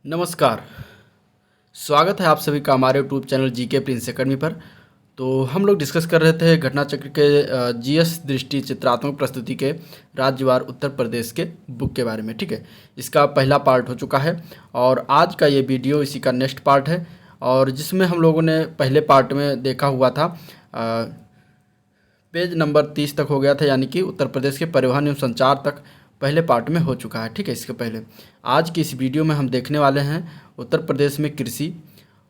नमस्कार। स्वागत है आप सभी का हमारे YouTube channel GK Prince academy पर। तो हम लोग डिस्कस कर रहे थे घटना चक्र के जीएस दृष्टि चित्रात्मक प्रस्तुति के राज्यवार उत्तर प्रदेश के बुक के बारे में। ठीक है, इसका पहला पार्ट हो चुका है और आज का ये वीडियो इसी का नेक्स्ट पार्ट है। और जिसमें हम लोगों ने पहले पार्ट में देखा हुआ था पेज नंबर 30 तक हो गया था, यानी कि उत्तर प्रदेश के परिवहन एवं संचार तक पहले पार्ट में हो चुका है। ठीक है, इसके पहले आज की इस वीडियो में हम देखने वाले हैं उत्तर प्रदेश में कृषि,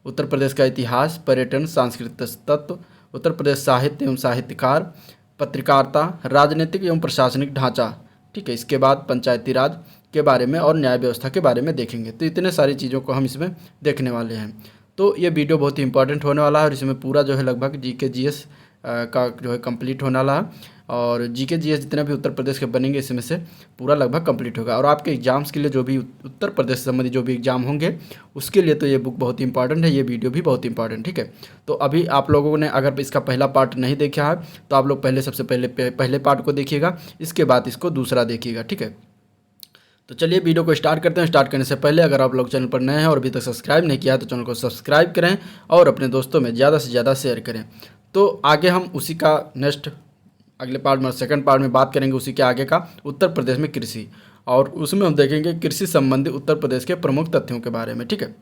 उत्तर प्रदेश का इतिहास, पर्यटन, सांस्कृतिक तत्व, उत्तर प्रदेश साहित्य एवं साहित्यकार, पत्रकारिता, राजनीतिक एवं प्रशासनिक ढांचा। ठीक है, इसके बाद पंचायती राज के बारे में और न्याय व्यवस्था के बारे में देखेंगे। तो इतने सारी चीज़ों को हम इसमें देखने वाले हैं। तो ये वीडियो बहुत ही इंपॉर्टेंट होने वाला है और इसमें पूरा जो है लगभग जीके जीएस का जो है कंप्लीट होने वाला है। और जीके जीएस जितने भी उत्तर प्रदेश के बनेंगे इसमें से पूरा लगभग कंप्लीट होगा। और आपके एग्जाम्स के लिए जो भी उत्तर प्रदेश से संबंधित जो भी एग्जाम होंगे उसके लिए तो ये बुक बहुत ही इंपॉर्टेंट है, ये वीडियो भी बहुत इंपॉर्टेंट। ठीक है, तो अभी आप लोगों ने अगर इसका पहला पार्ट नहीं देखा है तो आप लोग सबसे पहले पार्ट को देखिएगा, इसके बाद इसको दूसरा देखिएगा। ठीक है, तो चलिए वीडियो को स्टार्ट करते हैं। स्टार्ट करने से पहले अगर आप लोग चैनल पर नए हैं और अभी तक सब्सक्राइब नहीं किया तो चैनल को सब्सक्राइब करें और अपने दोस्तों में ज़्यादा से ज़्यादा शेयर करें। तो आगे हम उसी का नेक्स्ट अगले पार्ट में सेकंड पार्ट में बात करेंगे उसी के आगे का उत्तर प्रदेश में कृषि, और उसमें हम देखेंगे कृषि संबंधी उत्तर प्रदेश के प्रमुख तथ्यों के बारे में। ठीक है,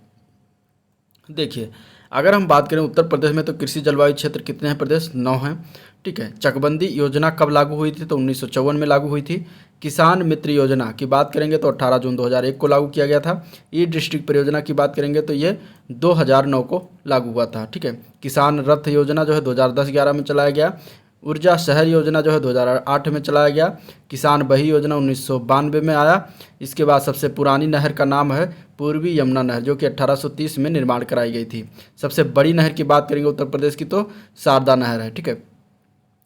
देखिए अगर हम बात करें उत्तर प्रदेश में तो कृषि जलवायु क्षेत्र कितने हैं प्रदेश? 9 हैं। ठीक है, चकबंदी योजना कब लागू हुई थी? तो 1954 में लागू हुई थी। किसान मित्र योजना की बात करेंगे तो 18 जून 2001 को लागू किया गया था। ई डिस्ट्रिक्ट परियोजना की बात करेंगे तो ये 2009 को लागू हुआ था। ठीक है, किसान रथ योजना जो है 2010-11 में चलाया गया। ऊर्जा शहर योजना जो है 2008 में चलाया गया। किसान बही योजना 1992 में आया। इसके बाद सबसे पुरानी नहर का नाम है पूर्वी यमुना नहर, जो कि 1830 में निर्माण कराई गई थी। सबसे बड़ी नहर की बात करेंगे उत्तर प्रदेश की तो शारदा नहर है। ठीक है,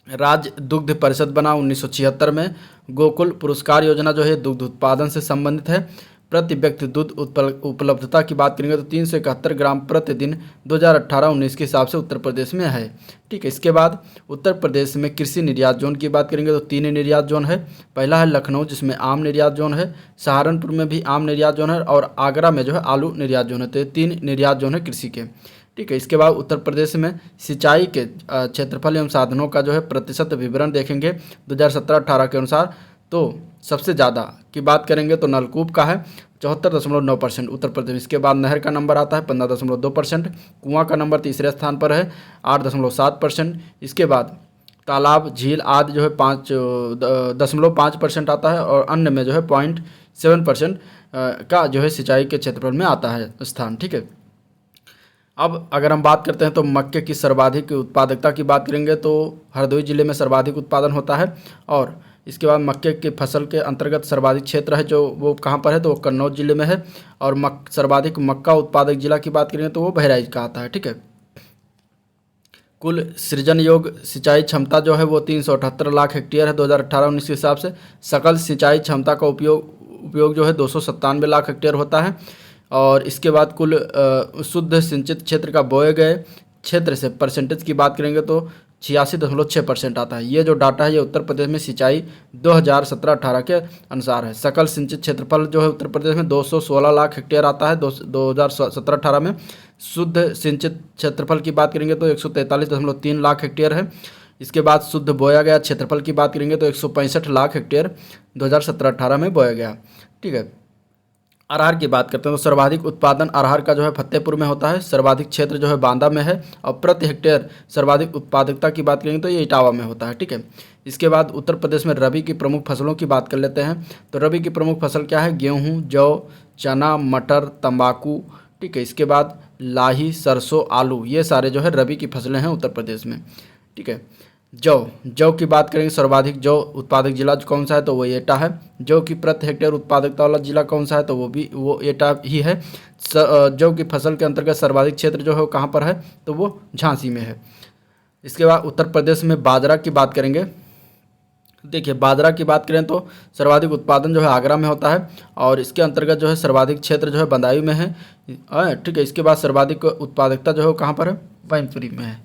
राज्य दुग्ध परिषद बना 1976 में। गोकुल पुरस्कार योजना जो है दुग्ध उत्पादन से संबंधित है। प्रति व्यक्ति दूध उपलब्धता की बात करेंगे तो 371 ग्राम प्रतिदिन 2018-19 के हिसाब से उत्तर प्रदेश में है। ठीक है, इसके बाद उत्तर प्रदेश में कृषि निर्यात जोन की बात करेंगे तो 3 निर्यात जोन है। पहला है लखनऊ जिसमें आम निर्यात जोन है, सहारनपुर में भी आम निर्यात जोन है और आगरा में जो है आलू निर्यात जोन है। तो 3 निर्यात जोन है कृषि के। ठीक है, इसके बाद उत्तर प्रदेश में सिंचाई के क्षेत्रफल एवं साधनों का जो है प्रतिशत विवरण देखेंगे 2017-18 के अनुसार। तो सबसे ज़्यादा की बात करेंगे तो नलकूप का है 74.9% उत्तर प्रदेश। इसके बाद नहर का नंबर आता है 15.2%। कुआं का नंबर तीसरे स्थान पर है 8.7%। इसके बाद तालाब झील आदि जो है 5.5% आता है और अन्य में जो है 0.7% का जो है सिंचाई के क्षेत्रफल में आता है स्थान। ठीक है, अब अगर हम बात करते हैं तो मक्के की सर्वाधिक उत्पादकता की बात करेंगे तो हरदोई जिले में सर्वाधिक उत्पादन होता है। और इसके बाद मक्के की फसल के अंतर्गत सर्वाधिक क्षेत्र है जो वो कहाँ पर है तो वो कन्नौज जिले में है। और सर्वाधिक मक्का उत्पादक जिला की बात करेंगे तो वो बहराइच का आता है। ठीक है, कुल सृजन योग सिंचाई क्षमता जो है वो 378 लाख हेक्टेयर है 2018-19 के हिसाब से। सकल सिंचाई क्षमता का उपयोग जो है 297 लाख हेक्टेयर होता है। और इसके बाद कुल शुद्ध सिंचित क्षेत्र का बोए गए क्षेत्र से परसेंटेज की बात करेंगे तो 86.6% आता है। ये जो डाटा है ये उत्तर प्रदेश में सिंचाई 2017-18 के अनुसार है। सकल सिंचित क्षेत्रफल जो है उत्तर प्रदेश में 216 लाख हेक्टेयर आता है 2017-18 में। शुद्ध सिंचित क्षेत्रफल की बात करेंगे तो 143.3 लाख हेक्टेयर है। इसके बाद शुद्ध बोया गया क्षेत्रफल की बात करेंगे तो 165 लाख हेक्टेयर 2017-18 में बोया गया। ठीक है, अरहर की बात करते हैं तो सर्वाधिक उत्पादन अरहर का जो है फतेहपुर में होता है। सर्वाधिक क्षेत्र जो है बांदा में है और प्रति हेक्टेयर सर्वाधिक उत्पादकता की बात करेंगे तो ये इटावा में होता है। ठीक है, इसके बाद उत्तर प्रदेश में रबी की प्रमुख फसलों की बात कर लेते हैं। तो रबी की प्रमुख फसल क्या है? गेहूँ, जौ, चना, मटर, तंबाकू। ठीक है, इसके बाद लाही, सरसों, आलू, ये सारे जो है रबी की फसलें हैं उत्तर प्रदेश में। ठीक है, जौ की बात करेंगे सर्वाधिक जौ उत्पादक जिला कौन सा है तो वो एटा है। जौ की प्रति हेक्टेयर उत्पादकता वाला जिला कौन सा है तो वो एटा ही है। जौ की फसल के अंतर्गत सर्वाधिक क्षेत्र जो है कहाँ पर है तो वो झांसी में है। इसके बाद उत्तर प्रदेश में बाजरा की बात करेंगे। देखिए बाजरा की बात करें तो सर्वाधिक उत्पादन जो है आगरा में होता है और इसके अंतर्गत जो है सर्वाधिक क्षेत्र जो है बदायूं में है। ठीक है, इसके बाद सर्वाधिक उत्पादकता जो है कहाँ पर है? मैनपुरी में है।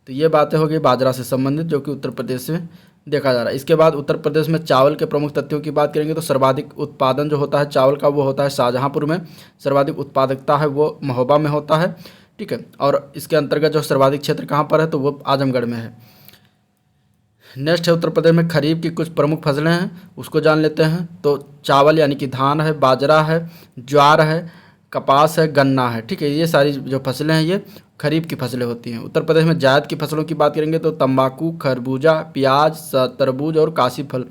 तो ये बातें हो गई बाजरा से संबंधित जो कि उत्तर प्रदेश में देखा जा रहा है। इसके बाद उत्तर प्रदेश में चावल के प्रमुख तथ्यों की बात करेंगे तो सर्वाधिक उत्पादन जो होता है चावल का वो होता है शाहजहाँपुर में, सर्वाधिक उत्पादकता है वो महोबा में होता है, ठीक है। और इसके अंतर्गत जो सर्वाधिक क्षेत्र कहाँ पर है तो वो आजमगढ़ में है। नेक्स्ट है उत्तर प्रदेश में खरीफ की कुछ प्रमुख फसलें हैं, उसको जान लेते हैं। तो चावल यानी कि धान है, बाजरा है, ज्वार है, कपास है, गन्ना है, ठीक है। ये सारी जो फसलें हैं ये खरीफ की फसलें होती हैं। उत्तर प्रदेश में जायद की फसलों की बात करेंगे तो तंबाकू, खरबूजा, प्याज, तरबूज और काशी फल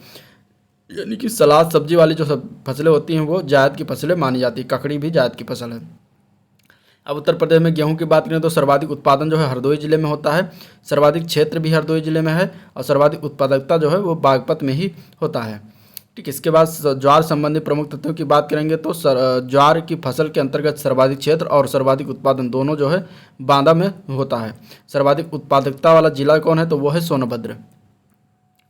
यानी कि सलाद सब्जी वाली जो सब फसलें होती हैं वो जायद की फसलें मानी जाती है। ककड़ी भी जायद की फसल है। अब उत्तर प्रदेश में गेहूं की बात करें तो सर्वाधिक उत्पादन जो है हरदोई जिले में होता है, सर्वाधिक क्षेत्र भी हरदोई जिले में है और सर्वाधिक उत्पादकता जो है वो बागपत में ही होता है, ठीक है। इसके बाद ज्वार संबंधी प्रमुख तथ्यों की बात करेंगे तो ज्वार की फसल के अंतर्गत सर्वाधिक क्षेत्र और सर्वाधिक उत्पादन दोनों जो है बांदा में होता है। सर्वाधिक उत्पादकता वाला जिला कौन है तो वो है सोनभद्र।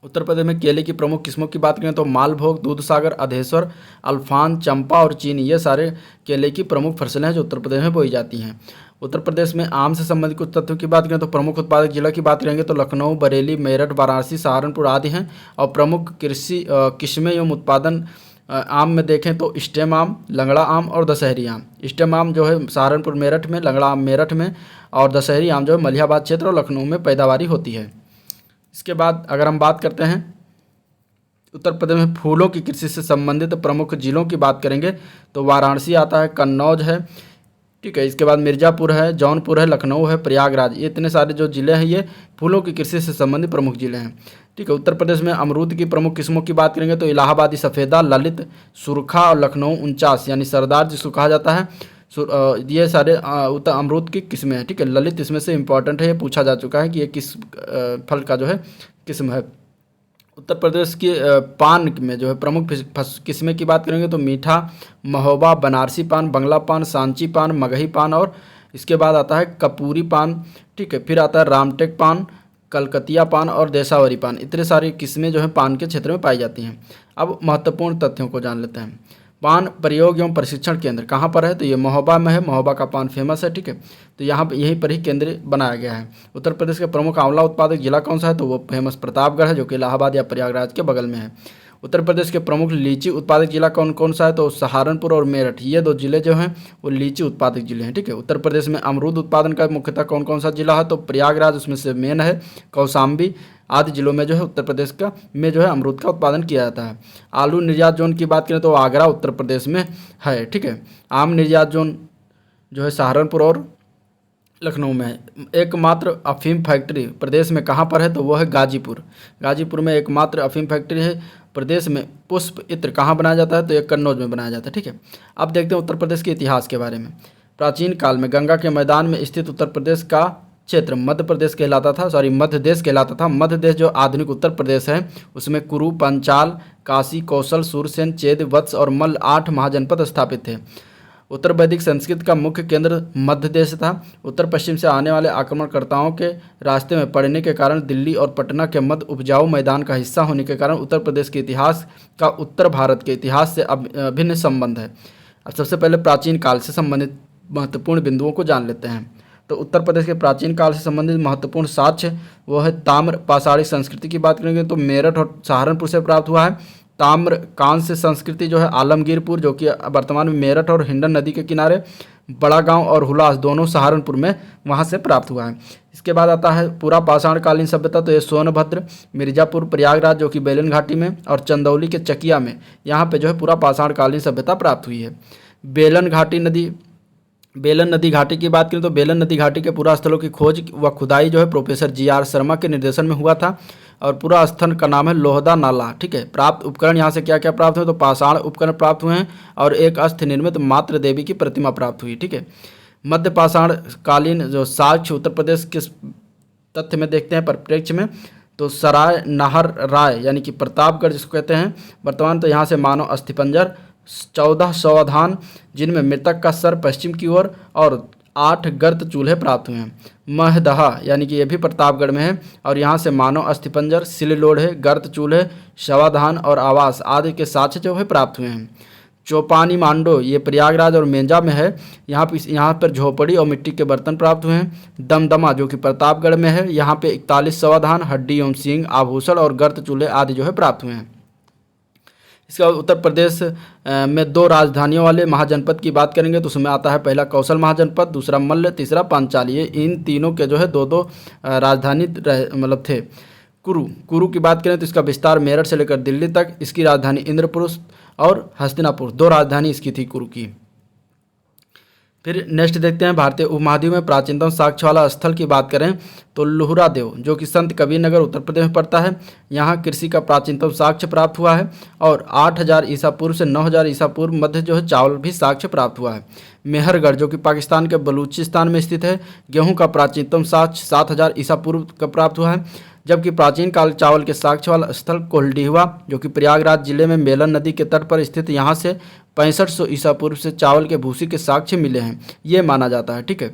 उत्तर प्रदेश में केले की प्रमुख किस्मों की बात करें तो मालभोग, दूधसागर, अधेश्वर, अल्फान, चंपा और चीनी ये सारे केले की प्रमुख फसलें हैं जो उत्तर प्रदेश में बोई जाती हैं। उत्तर प्रदेश में आम से संबंधित कुछ तथ्यों की बात करें तो प्रमुख उत्पादक जिला की बात करेंगे तो लखनऊ, बरेली, मेरठ, वाराणसी, सहारनपुर आदि हैं। और प्रमुख कृषि किस्में एवं उत्पादन आम में देखें तो स्टेम आम, लंगड़ा आम और दशहरी आम। स्टेम आम जो है सहारनपुर मेरठ में, लंगड़ा आम मेरठ में और दशहरी आम जो है मलिहाबाद क्षेत्र और लखनऊ में पैदावारी होती है। इसके बाद अगर हम बात करते हैं उत्तर प्रदेश में फूलों की कृषि से संबंधित प्रमुख जिलों की बात करेंगे तो वाराणसी आता है, कन्नौज है, ठीक है। इसके बाद मिर्ज़ापुर है, जौनपुर है, लखनऊ है, प्रयागराज, ये इतने सारे जो ज़िले हैं ये फूलों की कृषि से संबंधित प्रमुख ज़िले हैं, ठीक है। उत्तर प्रदेश में अमरूद की प्रमुख किस्मों की बात करेंगे तो इलाहाबादी सफ़ेदा, ललित, सुरखा और लखनऊ 49 यानी सरदार जिसको कहा जाता है, ये सारे अमरूद की किस्में हैं, ठीक है। ललित इसमें से इंपॉर्टेंट है, ये पूछा जा चुका है कि ये किस फल का जो है किस्म है। उत्तर प्रदेश के पान में जो है प्रमुख किस्में की बात करेंगे तो मीठा, महोबा, बनारसी पान, बंगला पान, सांची पान, मगही पान और इसके बाद आता है कपूरी पान, ठीक है। फिर आता है रामटेक पान, कलकतिया पान और देसावरी पान। इतने सारी किस्में जो है पान के क्षेत्र में पाई जाती हैं। अब महत्वपूर्ण तथ्यों को जान लेते हैं। पान प्रयोग एवं प्रशिक्षण केंद्र कहाँ पर है तो ये महोबा में है, महोबा का पान फेमस है, ठीक है। तो यहाँ पर यहीं पर ही केंद्र बनाया गया है। उत्तर प्रदेश के प्रमुख आंवला उत्पादक जिला कौन सा है तो वो फेमस प्रतापगढ़ है जो कि इलाहाबाद या प्रयागराज के बगल में है। उत्तर प्रदेश के प्रमुख लीची उत्पादक जिला कौन कौन सा है तो सहारनपुर और मेरठ, ये दो जिले जो हैं वो लीची उत्पादक जिले हैं, ठीक है। उत्तर प्रदेश में अमरूद उत्पादन का मुख्यतः कौन कौन सा जिला है तो प्रयागराज उसमें से मेन है, कौशाम्बी आदि जिलों में जो है उत्तर प्रदेश का में जो है अमरूद का उत्पादन किया जाता है। आलू निर्यात जोन की बात करें तो आगरा उत्तर प्रदेश में है, ठीक है। आम निर्यात जोन जो है सहारनपुर और लखनऊ में है। एकमात्र अफीम फैक्ट्री प्रदेश में कहाँ पर है तो वो है गाजीपुर। गाजीपुर में एकमात्र अफीम फैक्ट्री है प्रदेश में। पुष्प इत्र कहाँ बनाया जाता है तो ये कन्नौज में बनाया जाता है, ठीक है। अब देखते हैं उत्तर प्रदेश के इतिहास के बारे में। प्राचीन काल में गंगा के मैदान में स्थित उत्तर प्रदेश का क्षेत्र मध्य प्रदेश कहलाता था, मध्य देश कहलाता था। मध्य देश जो आधुनिक उत्तर प्रदेश है उसमें कुरु, पंचाल, काशी, कौशल, सूरसेन, चेद, वत्स और मल्ल 8 महाजनपद स्थापित थे। उत्तर वैदिक संस्कृत का मुख्य केंद्र मध्य देश था। उत्तर पश्चिम से आने वाले आक्रमणकर्ताओं के रास्ते में पड़ने के कारण दिल्ली और पटना के मध्य उपजाऊ मैदान का हिस्सा होने के कारण उत्तर प्रदेश के इतिहास का उत्तर भारत के इतिहास से अभिन्न संबंध है। अब सबसे पहले प्राचीन काल से संबंधित महत्वपूर्ण बिंदुओं को जान लेते हैं। तो उत्तर प्रदेश के प्राचीन काल से संबंधित महत्वपूर्ण साक्ष्य वो है ताम्र पाषाणी संस्कृति की बात करेंगे तो मेरठ और सहारनपुर से प्राप्त हुआ है। ताम्र कांस्य संस्कृति जो है आलमगीरपुर जो कि वर्तमान में मेरठ और हिंडन नदी के किनारे, बड़ा गांव और हुलास दोनों सहारनपुर में वहां से प्राप्त हुआ है। इसके बाद आता है पूरा पाषाण कालीन सभ्यता तो ये सोनभद्र, मिर्जापुर, प्रयागराज जो कि बेलन घाटी में और चंदौली के चकिया में यहाँ पे जो है पूरा पाषाण कालीन सभ्यता प्राप्त हुई है। बेलन नदी घाटी की बात करें तो बेलन नदी घाटी के पुरा स्थलों की खोज व खुदाई जो है प्रोफेसर GR शर्मा के निर्देशन में हुआ था और पूरा स्थल का नाम है लोहदा नाला, ठीक है। प्राप्त उपकरण यहाँ से क्या क्या प्राप्त हुए तो पाषाण उपकरण प्राप्त हुए हैं और एक अस्थ निर्मित मात्र देवी की प्रतिमा प्राप्त हुई, ठीक है। मध्य पाषाण कालीन जो साक्ष्य उत्तर प्रदेश के तथ्य में देखते हैं परिप्रेक्ष्य में तो सराय नाहर राय यानी कि प्रतापगढ़ जिसको कहते हैं वर्तमान, तो यहाँ से मानव अस्थिपंजर 14 शवाधान जिनमें मृतक का सर पश्चिम की ओर और 8 गर्त चूल्हे प्राप्त हुए हैं। महदहा यानी कि ये भी प्रतापगढ़ में है और यहाँ से मानव अस्थिपंजर, सिल लोढ़े, गर्त चूल्हे, शवाधान और आवास आदि के साक्ष्य जो है प्राप्त हुए हैं। चौपानी मांडो ये प्रयागराज और मेंजा में है, यहाँ पर झोपड़ी और मिट्टी के बर्तन प्राप्त हुए हैं। दमदमा जो कि प्रतापगढ़ में है, यहाँ पे 41 समाधान, हड्डी एवं सींग, आभूषण और गर्त चूल्हे आदि जो है प्राप्त हुए हैं। इसके बाद उत्तर प्रदेश में 2 राजधानियों वाले महाजनपद की बात करेंगे तो उसमें आता है पहला कौशल महाजनपद, दूसरा मल्ल, तीसरा पांचाल। ये इन तीनों के जो है 2-2 राजधानी मतलब थे। कुरु की बात करें तो इसका विस्तार मेरठ से लेकर दिल्ली तक, इसकी राजधानी इंद्रपुर और हस्तिनापुर 2 राजधानी इसकी थी कुरु की। फिर नेक्स्ट देखते हैं भारतीय उपमहाद्वीप में प्राचीनतम साक्ष्य वाला स्थल की बात करें तो लुहरा देव जो कि संत कबीर नगर उत्तर प्रदेश में पड़ता है। यहाँ कृषि का प्राचीनतम साक्ष्य प्राप्त हुआ है और 8000 ईसा पूर्व से 9000 ईसा पूर्व मध्य जो है चावल भी साक्ष्य प्राप्त हुआ है। मेहरगढ़ जो कि पाकिस्तान के बलूचिस्तान में स्थित है, गेहूं का प्राचीनतम साक्ष्य 7000 ईसा पूर्व का प्राप्त हुआ है। जबकि प्राचीन काल चावल के साक्ष्य वाला स्थल कोल्डिहवा जो कि प्रयागराज जिले में मेलन नदी के तट पर स्थित, यहाँ से 6500 ईसा पूर्व से चावल के भूसी के साक्ष्य मिले हैं, ये माना जाता है। ठीक है,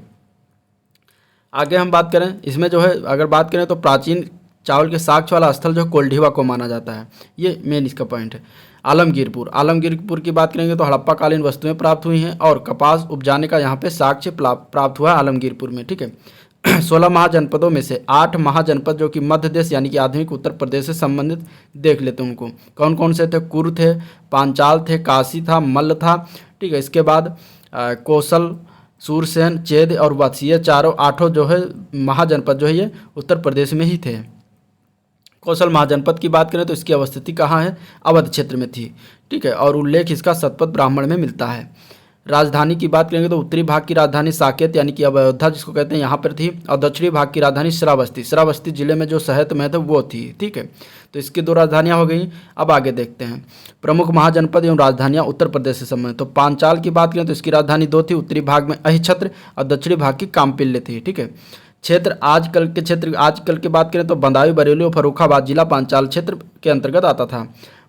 आगे हम बात करें इसमें जो है अगर बात करें तो प्राचीन चावल के साक्ष्य वाला स्थल जो कोल्डिहवा को माना जाता है, ये मेन इसका पॉइंट है। आलमगीरपुर की बात करेंगे तो हड़प्पाकालीन वस्तुएं प्राप्त हुई हैं और कपास उपजाने का यहाँ पे साक्ष्य प्राप्त हुआ है आलमगीरपुर में। ठीक है, 16 महाजनपदों में से 8 महाजनपद जो कि मध्य देश यानी कि आधुनिक उत्तर प्रदेश से संबंधित देख लेते हैं उनको। कौन कौन से थे? कुरु थे, पांचाल थे, काशी था, मल्ल था। ठीक है, इसके बाद कौशल, सूरसेन, चेद और वत्स, ये 8 जो है महाजनपद जो है ये उत्तर प्रदेश में ही थे। कौशल महाजनपद की बात करें तो इसकी अवस्थिति कहाँ है? अवध क्षेत्र में थी। ठीक है, और उल्लेख इसका सतपथ ब्राह्मण में मिलता है। राजधानी की बात करेंगे तो उत्तरी भाग की राजधानी साकेत यानी कि अयोध्या जिसको कहते हैं यहाँ पर थी, और दक्षिणी भाग की राजधानी श्रावस्ती जिले में जो शहत में थे वो थी। ठीक है, तो इसकी 2 राजधानियाँ हो गई। अब आगे देखते हैं प्रमुख महाजनपद एवं राजधानियाँ उत्तर प्रदेश से संबंधित। तो पांचाल की बात करें तो इसकी राजधानी 2 थी, उत्तरी भाग में अहिछत्र और दक्षिणी भाग की कामपिल्य थी। ठीक है, क्षेत्र आजकल की बात करें तो बदायूं, बरेली और फर्रुखाबाद जिला पांचाल क्षेत्र के अंतर्गत आता था।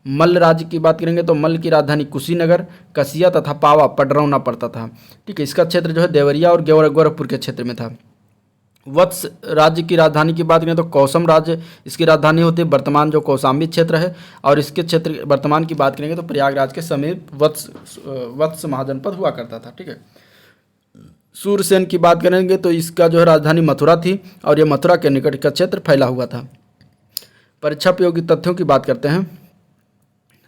मल्ल राज्य की बात करेंगे तो मल्ल की राजधानी कुशीनगर, कसिया तथा पावा पडरौना पड़ता था। ठीक है, इसका क्षेत्र जो है देवरिया और गोरखपुर के क्षेत्र में था। वत्स राज्य की राजधानी की बात करें तो कौसम राज्य इसकी राजधानी होती है, वर्तमान जो कौशाम्बी क्षेत्र है, और इसके क्षेत्र वर्तमान की बात करेंगे तो प्रयागराज के समीप वत्स महाजनपद हुआ करता था। ठीक है, सूरसेन की बात करेंगे तो इसका जो है राजधानी मथुरा थी और ये मथुरा के निकट का क्षेत्र फैला हुआ था। परीक्षा उपयोगी तथ्यों की बात करते हैं।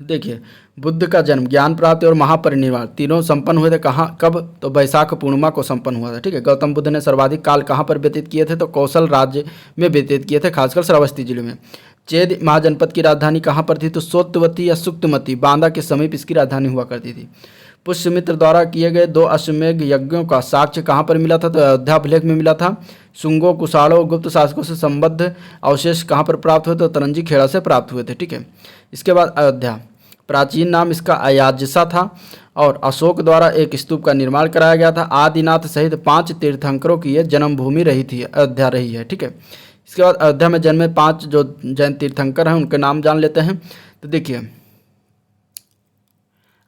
देखिए, बुद्ध का जन्म, ज्ञान प्राप्ति और महापरिनिर्वाण तीनों संपन्न हुए थे कहाँ, कब? तो वैशाख पूर्णिमा को संपन्न हुआ था। ठीक है, गौतम बुद्ध ने सर्वाधिक काल कहाँ पर व्यतीत किए थे? तो कौशल राज्य में व्यतीत किए थे, खासकर श्रावस्ती जिले में। चेद महाजनपद की राजधानी कहाँ पर थी? तो सोत्वती या सुक्तमती बांदा के समीप इसकी राजधानी हुआ करती थी। पुष्यमित्र द्वारा किए गए 2 अश्वमेध यज्ञों का साक्ष्य कहाँ पर मिला था? तो अयोध्या अभिलेख में मिला था। शुंगों, कुशाणों, गुप्त शासकों से संबद्ध अवशेष कहाँ पर प्राप्त हुए? तो तरंजी खेड़ा से प्राप्त हुए थे। ठीक है, इसके बाद अयोध्या, प्राचीन नाम इसका अयाजसा था और अशोक द्वारा एक स्तूप का निर्माण कराया गया था। आदिनाथ सहित 5 तीर्थंकरों की यह जन्मभूमि रही थी, अयोध्या रही है। ठीक है, इसके बाद अयोध्या में जन्मे 5 जो जैन तीर्थंकर हैं उनके नाम जान लेते हैं। तो देखिए,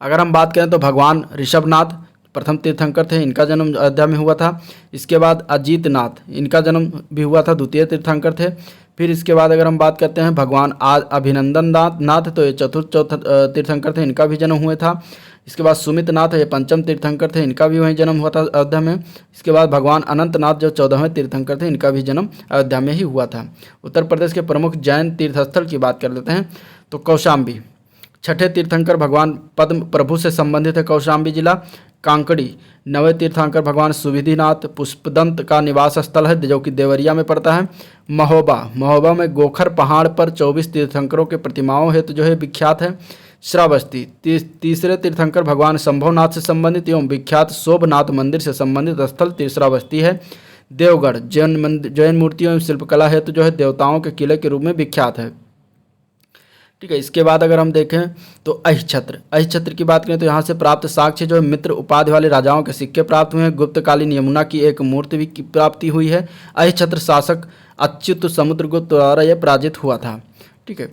अगर हम बात करें तो भगवान ऋषभनाथ प्रथम तीर्थंकर थे, इनका जन्म अयोध्या में हुआ था। इसके बाद अजीत नाथ, इनका जन्म भी हुआ था, द्वितीय तीर्थंकर थे। फिर इसके बाद अगर हम बात करते हैं भगवान अभिनंदन नाथ, तो ये चतुर्थ तीर्थंकर थे, इनका भी जन्म हुआ था। इसके बाद सुमित नाथ ये 5म तीर्थंकर थे, इनका भी वहीं जन्म हुआ था अयोध्या में। इसके बाद भगवान अनंतनाथ जो 14वें तीर्थंकर थे, इनका भी जन्म अयोध्या में ही हुआ था। उत्तर प्रदेश के प्रमुख जैन तीर्थस्थल की बात कर लेते हैं तो कौशाम्बी, 6ठे तीर्थंकर भगवान पद्म प्रभु से संबंधित है कौशाम्बी जिला। कांकड़ी, 9वें तीर्थंकर भगवान सुविधिनाथ पुष्पदंत का निवास स्थल है जो कि देवरिया में पड़ता है। महोबा में गोखर पहाड़ पर 24 तीर्थंकरों के प्रतिमाओं हेतु जो है विख्यात है। श्रावस्ती, तीसरे तीर्थंकर भगवान शंभवनाथ से संबंधित एवं विख्यात शोभनाथ मंदिर से संबंधित स्थल श्रावस्ती है। देवगढ़, जैन मूर्तियों एवं शिल्पकला हेतु जो है देवताओं के किले के रूप में विख्यात है। ठीक है, इसके बाद अगर हम देखें तो अहिछत्र की बात करें तो यहाँ से प्राप्त साक्ष्य जो है मित्र उपाधि वाले राजाओं के सिक्के प्राप्त हुए हैं। गुप्तकालीन यमुना की एक मूर्ति भी की प्राप्ति हुई है। अहिछत्र शासक अच्युत समुद्रगुप्त द्वारा यह पराजित हुआ था। ठीक है,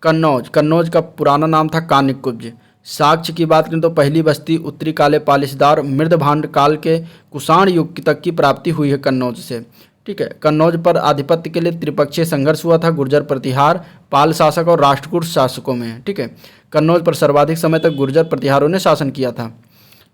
कन्नौज का पुराना नाम था कानिकुब्ज। साक्ष्य की बात करें तो पहली बस्ती उत्तरी काले पालिशदार मृद भांड काल के कुषाण युग तक की प्राप्ति हुई है कन्नौज से। ठीक है। कन्नौज पर आधिपत्य के लिए त्रिपक्षीय संघर्ष हुआ था गुर्जर प्रतिहार, पाल शासक और राष्ट्रकूट शासकों में। ठीक है, कन्नौज पर सर्वाधिक समय तक गुर्जर प्रतिहारों ने शासन किया था।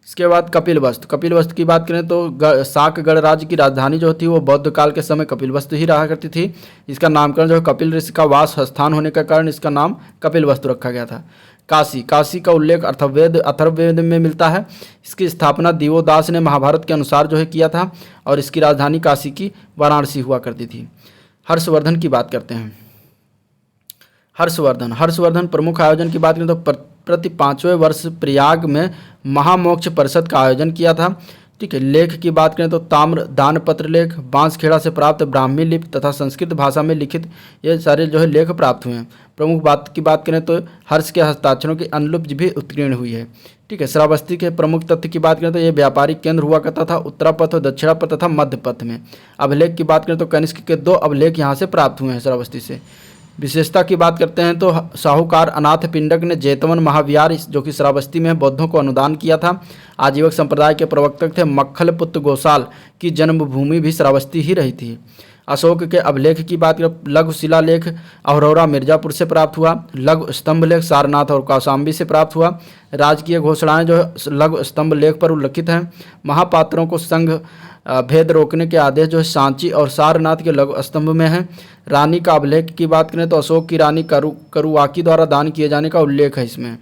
इसके बाद कपिलवस्तु। कपिलवस्तु की बात करें तो शाकगढ़ राज्य की राजधानी जो थी वो बौद्ध काल के समय कपिलवस्तु ही रहा करती थी। इसका नामकरण जो है कपिल ऋषि का वास स्थान होने के कारण इसका नाम कपिलवस्तु रखा गया था। काशी। काशी का उल्लेख अथर्ववेद में मिलता है। इसकी स्थापना दिवोदास ने महाभारत के अनुसार जो है किया था और इसकी राजधानी काशी की वाराणसी हुआ करती थी। हर्षवर्धन की बात करते हैं। हर्षवर्धन प्रमुख आयोजन की बात करें तो प्रति 5वें वर्ष प्रयाग में महामोक्ष परिषद का आयोजन किया था। ठीक है, लेख की बात करें तो ताम्र दानपत्र लेख, बांसखेड़ा से प्राप्त ब्राह्मी लिपि तथा संस्कृत भाषा में लिखित ये सारे जो है लेख प्राप्त हुए हैं। प्रमुख बात की बात करें तो हर्ष के हस्ताक्षरों की अनुलिपि भी उत्कीर्ण हुई है। ठीक है, श्रावस्ती के प्रमुख तथ्य की बात करें तो ये व्यापारिक केंद्र हुआ करता था उत्तरापथ और दक्षिणापथ तथा मध्यपथ में। अभिलेख की बात करें तो कनिष्क के 2 अभिलेख यहाँ से प्राप्त हुए हैं श्रावस्ती से। विशेषता की बात करते हैं तो साहूकार अनाथ पिंडक ने जेतवन महाविहार जो कि श्रावस्ती में बौद्धों को अनुदान किया था। आजीवक संप्रदाय के प्रवर्तक थे मक्खल पुत्र गोसाल की जन्मभूमि भी श्रावस्ती ही रही थी। अशोक के अभिलेख की बात करें लघु शिलालेख अहरौरा मिर्जापुर से प्राप्त हुआ। लघु स्तंभ लेख सारनाथ और कौशाम्बी से प्राप्त हुआ। राजकीय घोषणाएं जो है लघु स्तंभ लेख पर उल्लिखित हैं। महापात्रों को संघ भेद रोकने के आदेश जो है सांची और सारनाथ के लघु स्तंभ में है। रानी का अभिलेख की बात करें तो अशोक की रानी करुवाकी द्वारा दान किए जाने का उल्लेख है इसमें।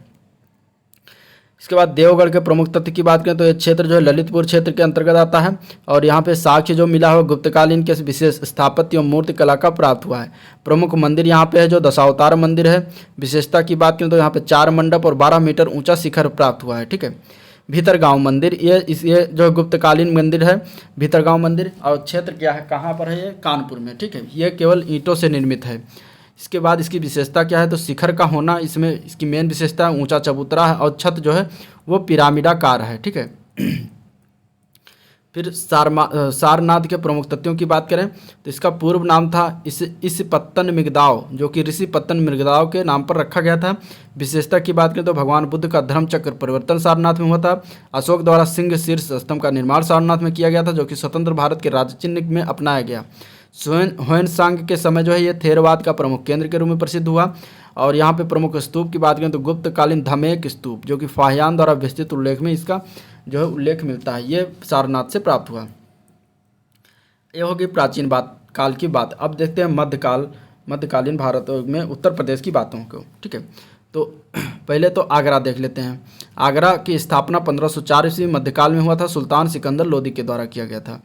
इसके बाद देवगढ़ के प्रमुख तथ्य की बात करें तो ये क्षेत्र जो है ललितपुर क्षेत्र के अंतर्गत आता है और यहाँ पे साक्ष्य जो मिला है गुप्तकालीन के विशेष स्थापत्य और मूर्ति कला का प्राप्त हुआ है। प्रमुख मंदिर यहाँ पे है जो दशावतार मंदिर है। विशेषता की बात करें तो यहाँ पे 4 मंडप और 12 मीटर ऊंचा शिखर प्राप्त हुआ है। ठीक है, भीतरगांव मंदिर ये जो गुप्तकालीन मंदिर है भीतरगांव मंदिर, और क्षेत्र क्या है कहाँ पर है ये कानपुर में। ठीक है, ये केवल ईंटों से निर्मित है। इसके बाद इसकी विशेषता क्या है तो शिखर का होना इसमें इसकी मेन विशेषता ऊंचा चबूतरा है और छत जो है वो पिरामिडाकार है। ठीक है, फिर सारनाथ के प्रमुख तथ्यों की बात करें तो इसका पूर्व नाम था इस पत्तन मृगदाव जो कि ऋषि पत्तन मृगदाव के नाम पर रखा गया था। विशेषता की बात करें तो भगवान बुद्ध का धर्म चक्र परिवर्तन सारनाथ में हुआ था। अशोक द्वारा सिंह शीर्ष स्तंभ का निर्माण सारनाथ में किया गया था जो कि स्वतंत्र भारत के राज्य चिन्ह में अपनाया गया। ह्वेनसांग के समय जो है ये थेरवाद का प्रमुख केंद्र के रूप में प्रसिद्ध हुआ। और यहाँ पे प्रमुख स्तूप की बात करें तो गुप्तकालीन धमेक स्तूप जो कि फाहियान द्वारा विस्तृत उल्लेख में इसका जो है उल्लेख मिलता है, ये सारनाथ से प्राप्त हुआ। ये होगी प्राचीन काल की बात। अब देखते हैं मध्यकालीन भारत में उत्तर प्रदेश की बातों को। ठीक है, तो पहले तो आगरा देख लेते हैं। आगरा की स्थापना 1504 ईस्वी मध्यकाल में हुआ था। सुल्तान सिकंदर लोदी के द्वारा किया गया था।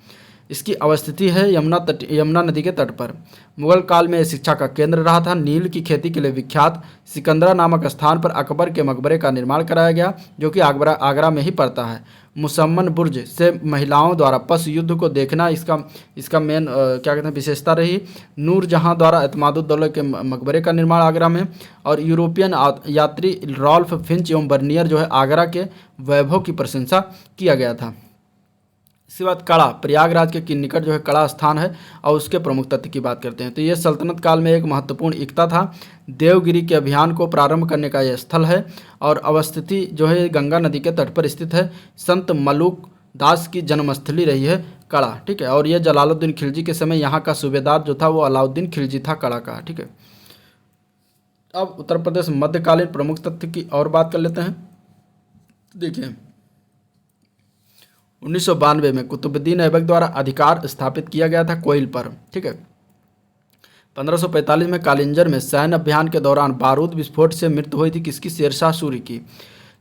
इसकी अवस्थिति है यमुना नदी के तट पर। मुगल काल में यह शिक्षा का केंद्र रहा था। नील की खेती के लिए विख्यात सिकंदरा नामक स्थान पर अकबर के मकबरे का निर्माण कराया गया जो कि आगरा में ही पड़ता है। मुसम्मन बुर्ज से महिलाओं द्वारा पशु युद्ध को देखना इसका मेन क्या कहते हैं विशेषता रही। नूरजहां द्वारा एतमादुद्दौला के मकबरे का निर्माण आगरा में। और यूरोपियन यात्री रॉल्फ फिंच एवं बर्नियर जो है आगरा के वैभव की प्रशंसा किया गया था। इसके बाद कड़ा, प्रयागराज के निकट जो है कड़ा स्थान है और उसके प्रमुख तथ्य की बात करते हैं तो ये सल्तनत काल में एक महत्वपूर्ण इक्ता था। देवगिरी के अभियान को प्रारंभ करने का यह स्थल है और अवस्थिति जो है गंगा नदी के तट पर स्थित है। संत मलूक दास की जन्मस्थली रही है कड़ा। ठीक है, और यह जलालुद्दीन खिलजी के समय यहाँ का सूबेदार जो था वो अलाउद्दीन खिलजी था कड़ा का। ठीक है, अब उत्तर प्रदेश मध्यकालीन प्रमुख तथ्य की और बात कर लेते हैं। देखिए 1992 में कुतुबुद्दीन ऐबक द्वारा अधिकार स्थापित किया गया था कोयल पर। ठीक है, 1545 में कालिंजर में सैन्य अभियान के दौरान बारूद विस्फोट से मृत्यु हुई थी किसकी? शेरशाह सूरी की।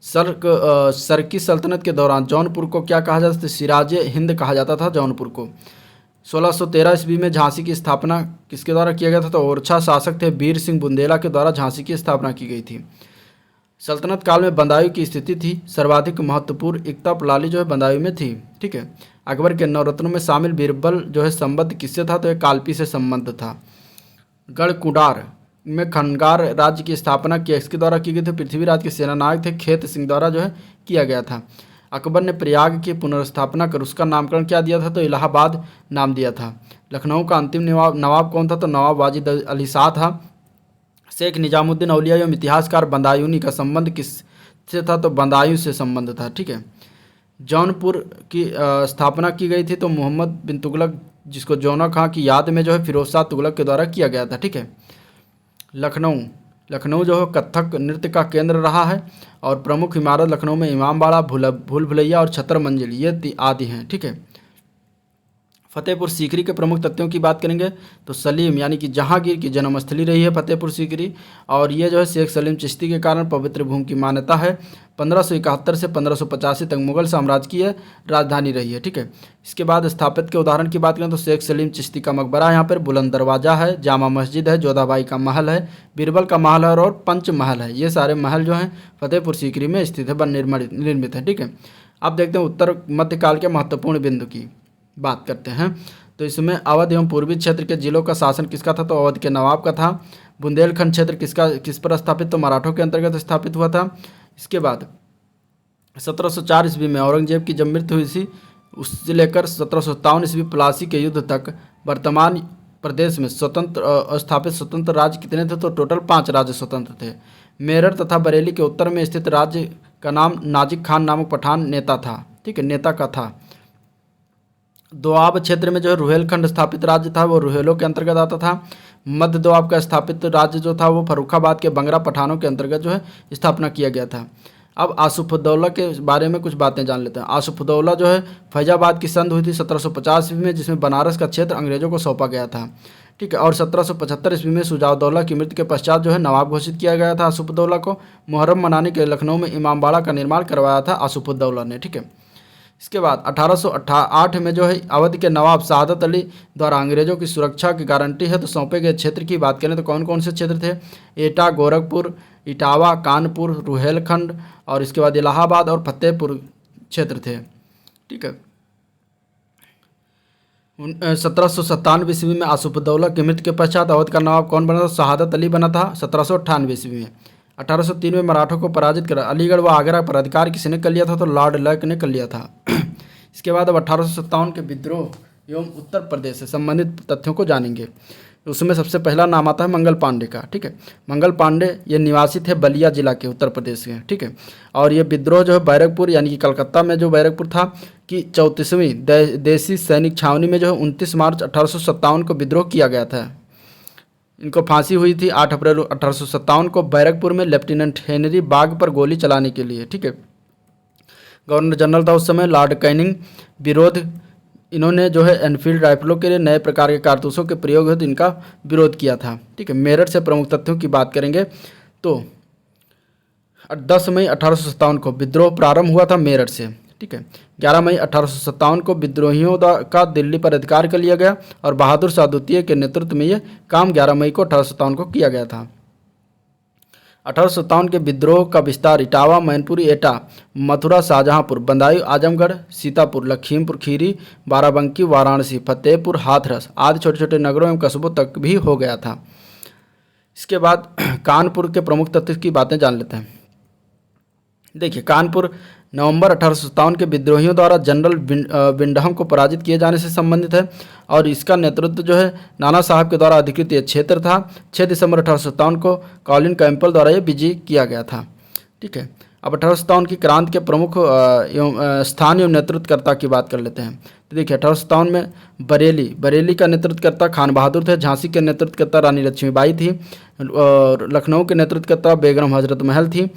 सरकी सल्तनत के दौरान जौनपुर को क्या कहा जाता था? सिराजे हिंद कहा जाता था जौनपुर को। 1613 ईस्वी में झांसी की स्थापना किसके द्वारा किया गया था? तो ओरछा शासक थे वीर सिंह बुंदेला के द्वारा झांसी की स्थापना की गई थी। सल्तनत काल में बदायूं की स्थिति थी। सर्वाधिक महत्वपूर्ण इक्ता प्रणाली जो है बदायूं में थी। ठीक है, अकबर के नवरत्नों में शामिल बीरबल जो है संबद्ध किससे था? तो यह कालपी से संबंध था। गढ़कुडार में खंगार राज्य की स्थापना किसके द्वारा की गई थी? पृथ्वीराज के सेनानायक थे खेत सिंह द्वारा जो है किया गया था। अकबर ने प्रयाग की पुनर्स्थापना कर उसका नामकरण क्या दिया था? तो इलाहाबाद नाम दिया था। लखनऊ का अंतिम नवाब कौन था? तो नवाब वाजिद अली शाह था। शेख निजामुद्दीन औलिया एवं इतिहासकार बदायूनी का संबंध किससे था? तो बदायूं से संबंध था। ठीक है, जौनपुर की स्थापना की गई थी, तो मोहम्मद बिन तुगलक, जिसको जौना खां की याद में जो है फिरोज शाह तुगलक के द्वारा किया गया था। ठीक है। लखनऊ, लखनऊ जो है कथक नृत्य का केंद्र रहा है और प्रमुख इमारत लखनऊ में इमामबाड़ा, भूल भुलैया और छतर मंजिल ये आदि हैं। ठीक है। फतेहपुर सीकरी के प्रमुख तथ्यों की बात करेंगे तो सलीम यानी कि जहांगीर की जन्मस्थली रही है फतेहपुर सीकरी, और ये जो है शेख सलीम चिश्ती के कारण पवित्र भूमि की मान्यता है। 1571 से 1585 तक मुगल साम्राज्य की राजधानी रही है। ठीक है। इसके बाद स्थापित के उदाहरण की बात करें तो शेख सलीम चिश्ती का मकबरा है, यहाँ पर बुलंद दरवाज़ा है, जामा मस्जिद है, जोधाबाई का महल है, बीरबल का महल है और पंच महल है। ये सारे महल जो हैं फतेहपुर सीकरी में स्थित है, निर्मित है। ठीक है। अब देखते हैं उत्तर मध्यकाल के महत्वपूर्ण बिंदु की बात करते हैं। तो इसमें अवध एवं पूर्वी क्षेत्र के जिलों का शासन किसका था, तो अवध के नवाब का था। बुंदेलखंड क्षेत्र किस पर स्थापित, तो मराठों के अंतर्गत स्थापित हुआ था। इसके बाद 1704 ईस्वी में औरंगजेब की जब मृत्यु हुई थी, उससे लेकर 1757 ईस्वी प्लासी के युद्ध तक वर्तमान प्रदेश में स्थापित स्वतंत्र राज्य कितने थे, तो टोटल 5 राज्य स्वतंत्र थे। मेरठ तथा बरेली के उत्तर में स्थित राज्य का नाम नाजिक खान नामक पठान नेता था। ठीक है, नेता का था। दोआब क्षेत्र में जो है रुहेलखंड स्थापित राज्य था, वो रुहेलों के अंतर्गत आता था। मध्य दोआब का स्थापित राज्य जो था वो फर्रुखाबाद के बंगरा पठानों के अंतर्गत जो है स्थापना किया गया था। अब आसुफुद्दौला के बारे में कुछ बातें जान लेते हैं। आसुफुद्दौला जो है फैजाबाद की संधि हुई थी 1750 ईस्वी में, जिसमें बनारस का क्षेत्र अंग्रेजों को सौंपा गया था। ठीक है। और 1775 ईस्वी में सुजाउद्दौला की मृत्यु के पश्चात जो है नवाब घोषित किया गया था आसुफुद्दौला को। मुहर्रम मनाने के लिए लखनऊ में इमामबाड़ा का निर्माण करवाया था आसुफुद्दौला ने। ठीक है। इसके बाद 1808 में जो है अवध के नवाब शहादत अली द्वारा अंग्रेजों की सुरक्षा की गारंटी है तो सौंपे गए क्षेत्र की बात करें तो कौन कौन से क्षेत्र थे, एटा, गोरखपुर, इटावा, कानपुर, रुहेलखंड और इसके बाद इलाहाबाद और फतेहपुर क्षेत्र थे। ठीक है। 1797 ईस्वी में आसुफुद्दौला की मृत्यु के पश्चात अवध का नवाब कौन बना था, शहादत अली बना था 1798 ईस्वी में। 1803 में मराठों को पराजित कर अलीगढ़ व आगरा पर अधिकार किसने कर लिया था, तो लॉर्ड लक ने कर लिया था। इसके बाद अब 1857 के विद्रोह एवं उत्तर प्रदेश से संबंधित तथ्यों को जानेंगे। उसमें सबसे पहला नाम आता है मंगल पांडे का। ठीक है। मंगल पांडे ये निवासी थे बलिया जिला के, उत्तर प्रदेश के। ठीक है। और ये विद्रोह जो है बैरकपुर यानी कि कलकत्ता में जो बैरकपुर था कि 34वीं देसी सैनिक छावनी में जो है 29 मार्च 1857 को विद्रोह किया गया था। इनको फांसी हुई थी 8 अप्रैल 1857 को बैरकपुर में लेफ्टिनेंट हेनरी बाग पर गोली चलाने के लिए। ठीक है। गवर्नर जनरल था उस समय लॉर्ड कैनिंग। विरोध, इन्होंने जो है एनफील्ड राइफलों के लिए नए प्रकार के कारतूसों के प्रयोग हेतु इनका विरोध किया था। ठीक है। मेरठ से प्रमुख तथ्यों की बात करेंगे तो 10 मई 1857 को विद्रोह प्रारंभ हुआ था मेरठ से। ठीक है। 11 मई 1857 को विद्रोहियों का दिल्ली पर अधिकार कर लिया गया और बहादुर शाह द्वितीय के नेतृत्व में ये काम 11 मई को 1857 को किया गया था। 1857 के विद्रोह का विस्तार इटावा, मैनपुरी, एटा, मथुरा, शाहजहांपुर, बदायूं, आजमगढ़, सीतापुर, लखीमपुर खीरी, बाराबंकी, वाराणसी, फतेहपुर, हाथरस आदि छोटे छोटे नगरों एवं कस्बों तक भी हो गया था। इसके बाद कानपुर के प्रमुख तथ्य की बातें जान लेते हैं। देखिए, कानपुर नवंबर 1857 के विद्रोहियों द्वारा जनरल विंडहम को पराजित किए जाने से संबंधित है और इसका नेतृत्व जो है नाना साहब के द्वारा अधिकृत यह क्षेत्र था। 6 दिसंबर 1857 को कॉलिन कैंपबेल द्वारा यह विजय किया गया था। ठीक है। अब 1857 की क्रांति के प्रमुख स्थान एवं नेतृत्वकर्ता की बात कर लेते हैं। तो देखिए, 1857 में बरेली का नेतृत्वकर्ता खान बहादुर थे। झांसी के नेतृत्वकर्ता रानी लक्ष्मीबाई थी और लखनऊ के नेतृत्वकर्ता बेगम हजरत महल थी।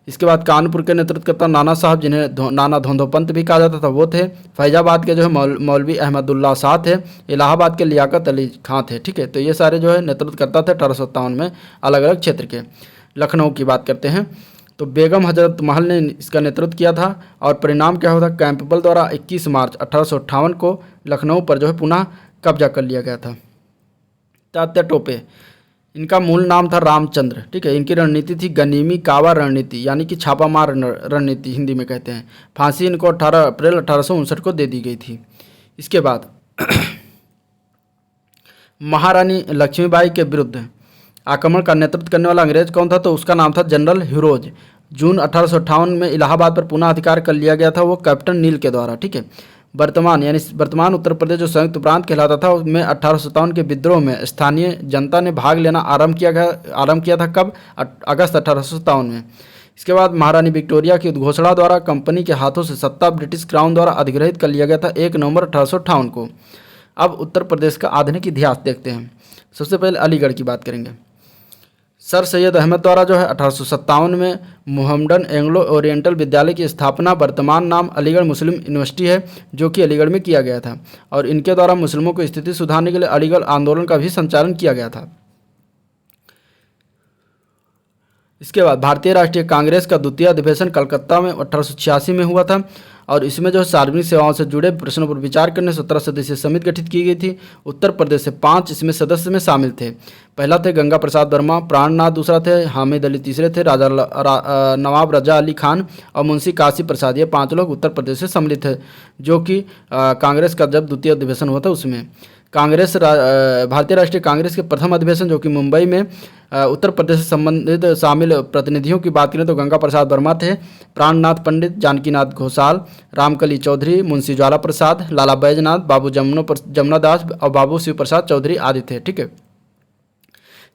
इसके बाद कानपुर के नेतृत्वकर्ता नाना साहब, जिन्हें नाना धोंधोपंत भी कहा जाता था, वो थे। फैजाबाद के जो है मौलवी अहमदुल्ला शाह थे। इलाहाबाद के लियाकत अली खां थे। ठीक है। तो ये सारे जो है नेतृत्वकर्ता थे 1857 में अलग अलग क्षेत्र के। लखनऊ की बात करते हैं तो बेगम हजरत महल ने इसका नेतृत्व किया था और परिणाम क्या हुआ था, कैंपबेल द्वारा 21 मार्च 1858 को लखनऊ पर जो है पुनः कब्जा कर लिया गया था। तात्या टोपे, इनका मूल नाम था रामचंद्र। ठीक है। इनकी रणनीति थी गनीमी कावा रणनीति यानी कि छापामार रणनीति हिंदी में कहते हैं। फांसी इनको 18 अप्रैल 1859 को दे दी गई थी। इसके बाद महारानी लक्ष्मीबाई के विरुद्ध आक्रमण का नेतृत्व करने वाला अंग्रेज कौन था, तो उसका नाम था जनरल ह्यूरोज। जून 1858 में इलाहाबाद पर पुनः अधिकार कर लिया गया था, वो कैप्टन नील के द्वारा। ठीक है। वर्तमान उत्तर प्रदेश जो संयुक्त प्रांत कहलाता था, उसमें 1857 के विद्रोह में स्थानीय जनता ने भाग लेना आरंभ किया था। कब? अगस्त 1857 में। इसके बाद महारानी विक्टोरिया की उद्घोषणा द्वारा कंपनी के हाथों से सत्ता ब्रिटिश क्राउन द्वारा अधिग्रहित कर लिया गया था 1 नवंबर 1858 को। अब उत्तर प्रदेश का आधुनिक इतिहास देखते हैं। सबसे पहले अलीगढ़ की बात करेंगे। सर सैयद अहमद द्वारा जो है 1857 में मोहम्मडन एंग्लो ओरिएंटल विद्यालय की स्थापना वर्तमान नाम अलीगढ़ मुस्लिम यूनिवर्सिटी है, जो कि अलीगढ़ में किया गया था, और इनके द्वारा मुस्लिमों की स्थिति सुधारने के लिए अलीगढ़ आंदोलन का भी संचालन किया गया था। इसके बाद भारतीय राष्ट्रीय कांग्रेस का द्वितीय अधिवेशन कलकत्ता में 1886 में हुआ था, और इसमें जो सार्वजनिक सेवाओं से जुड़े प्रश्नों पर विचार करने 17 सदस्यीय समिति गठित की गई थी। उत्तर प्रदेश से 5 इसमें सदस्य में शामिल थे। पहला थे गंगा प्रसाद वर्मा, प्राणनाथ दूसरा थे, हामिद अली तीसरे थे, नवाब रजा अली खान और मुंशी काशी प्रसाद, ये 5 लोग उत्तर प्रदेश से सम्मिलित थे, जो कि कांग्रेस का जब द्वितीय अधिवेशन हुआ था उसमें। भारतीय राष्ट्रीय कांग्रेस के प्रथम अधिवेशन जो कि मुंबई में उत्तर प्रदेश से संबंधित शामिल प्रतिनिधियों की बात करें तो गंगा प्रसाद वर्मा थे, प्राणनाथ पंडित, जानकीनाथ घोषाल, रामकली चौधरी, मुंशी ज्वाला प्रसाद, लाला बैजनाथ, बाबू जमुना दास और बाबू शिव प्रसाद चौधरी आदि थे। ठीक है।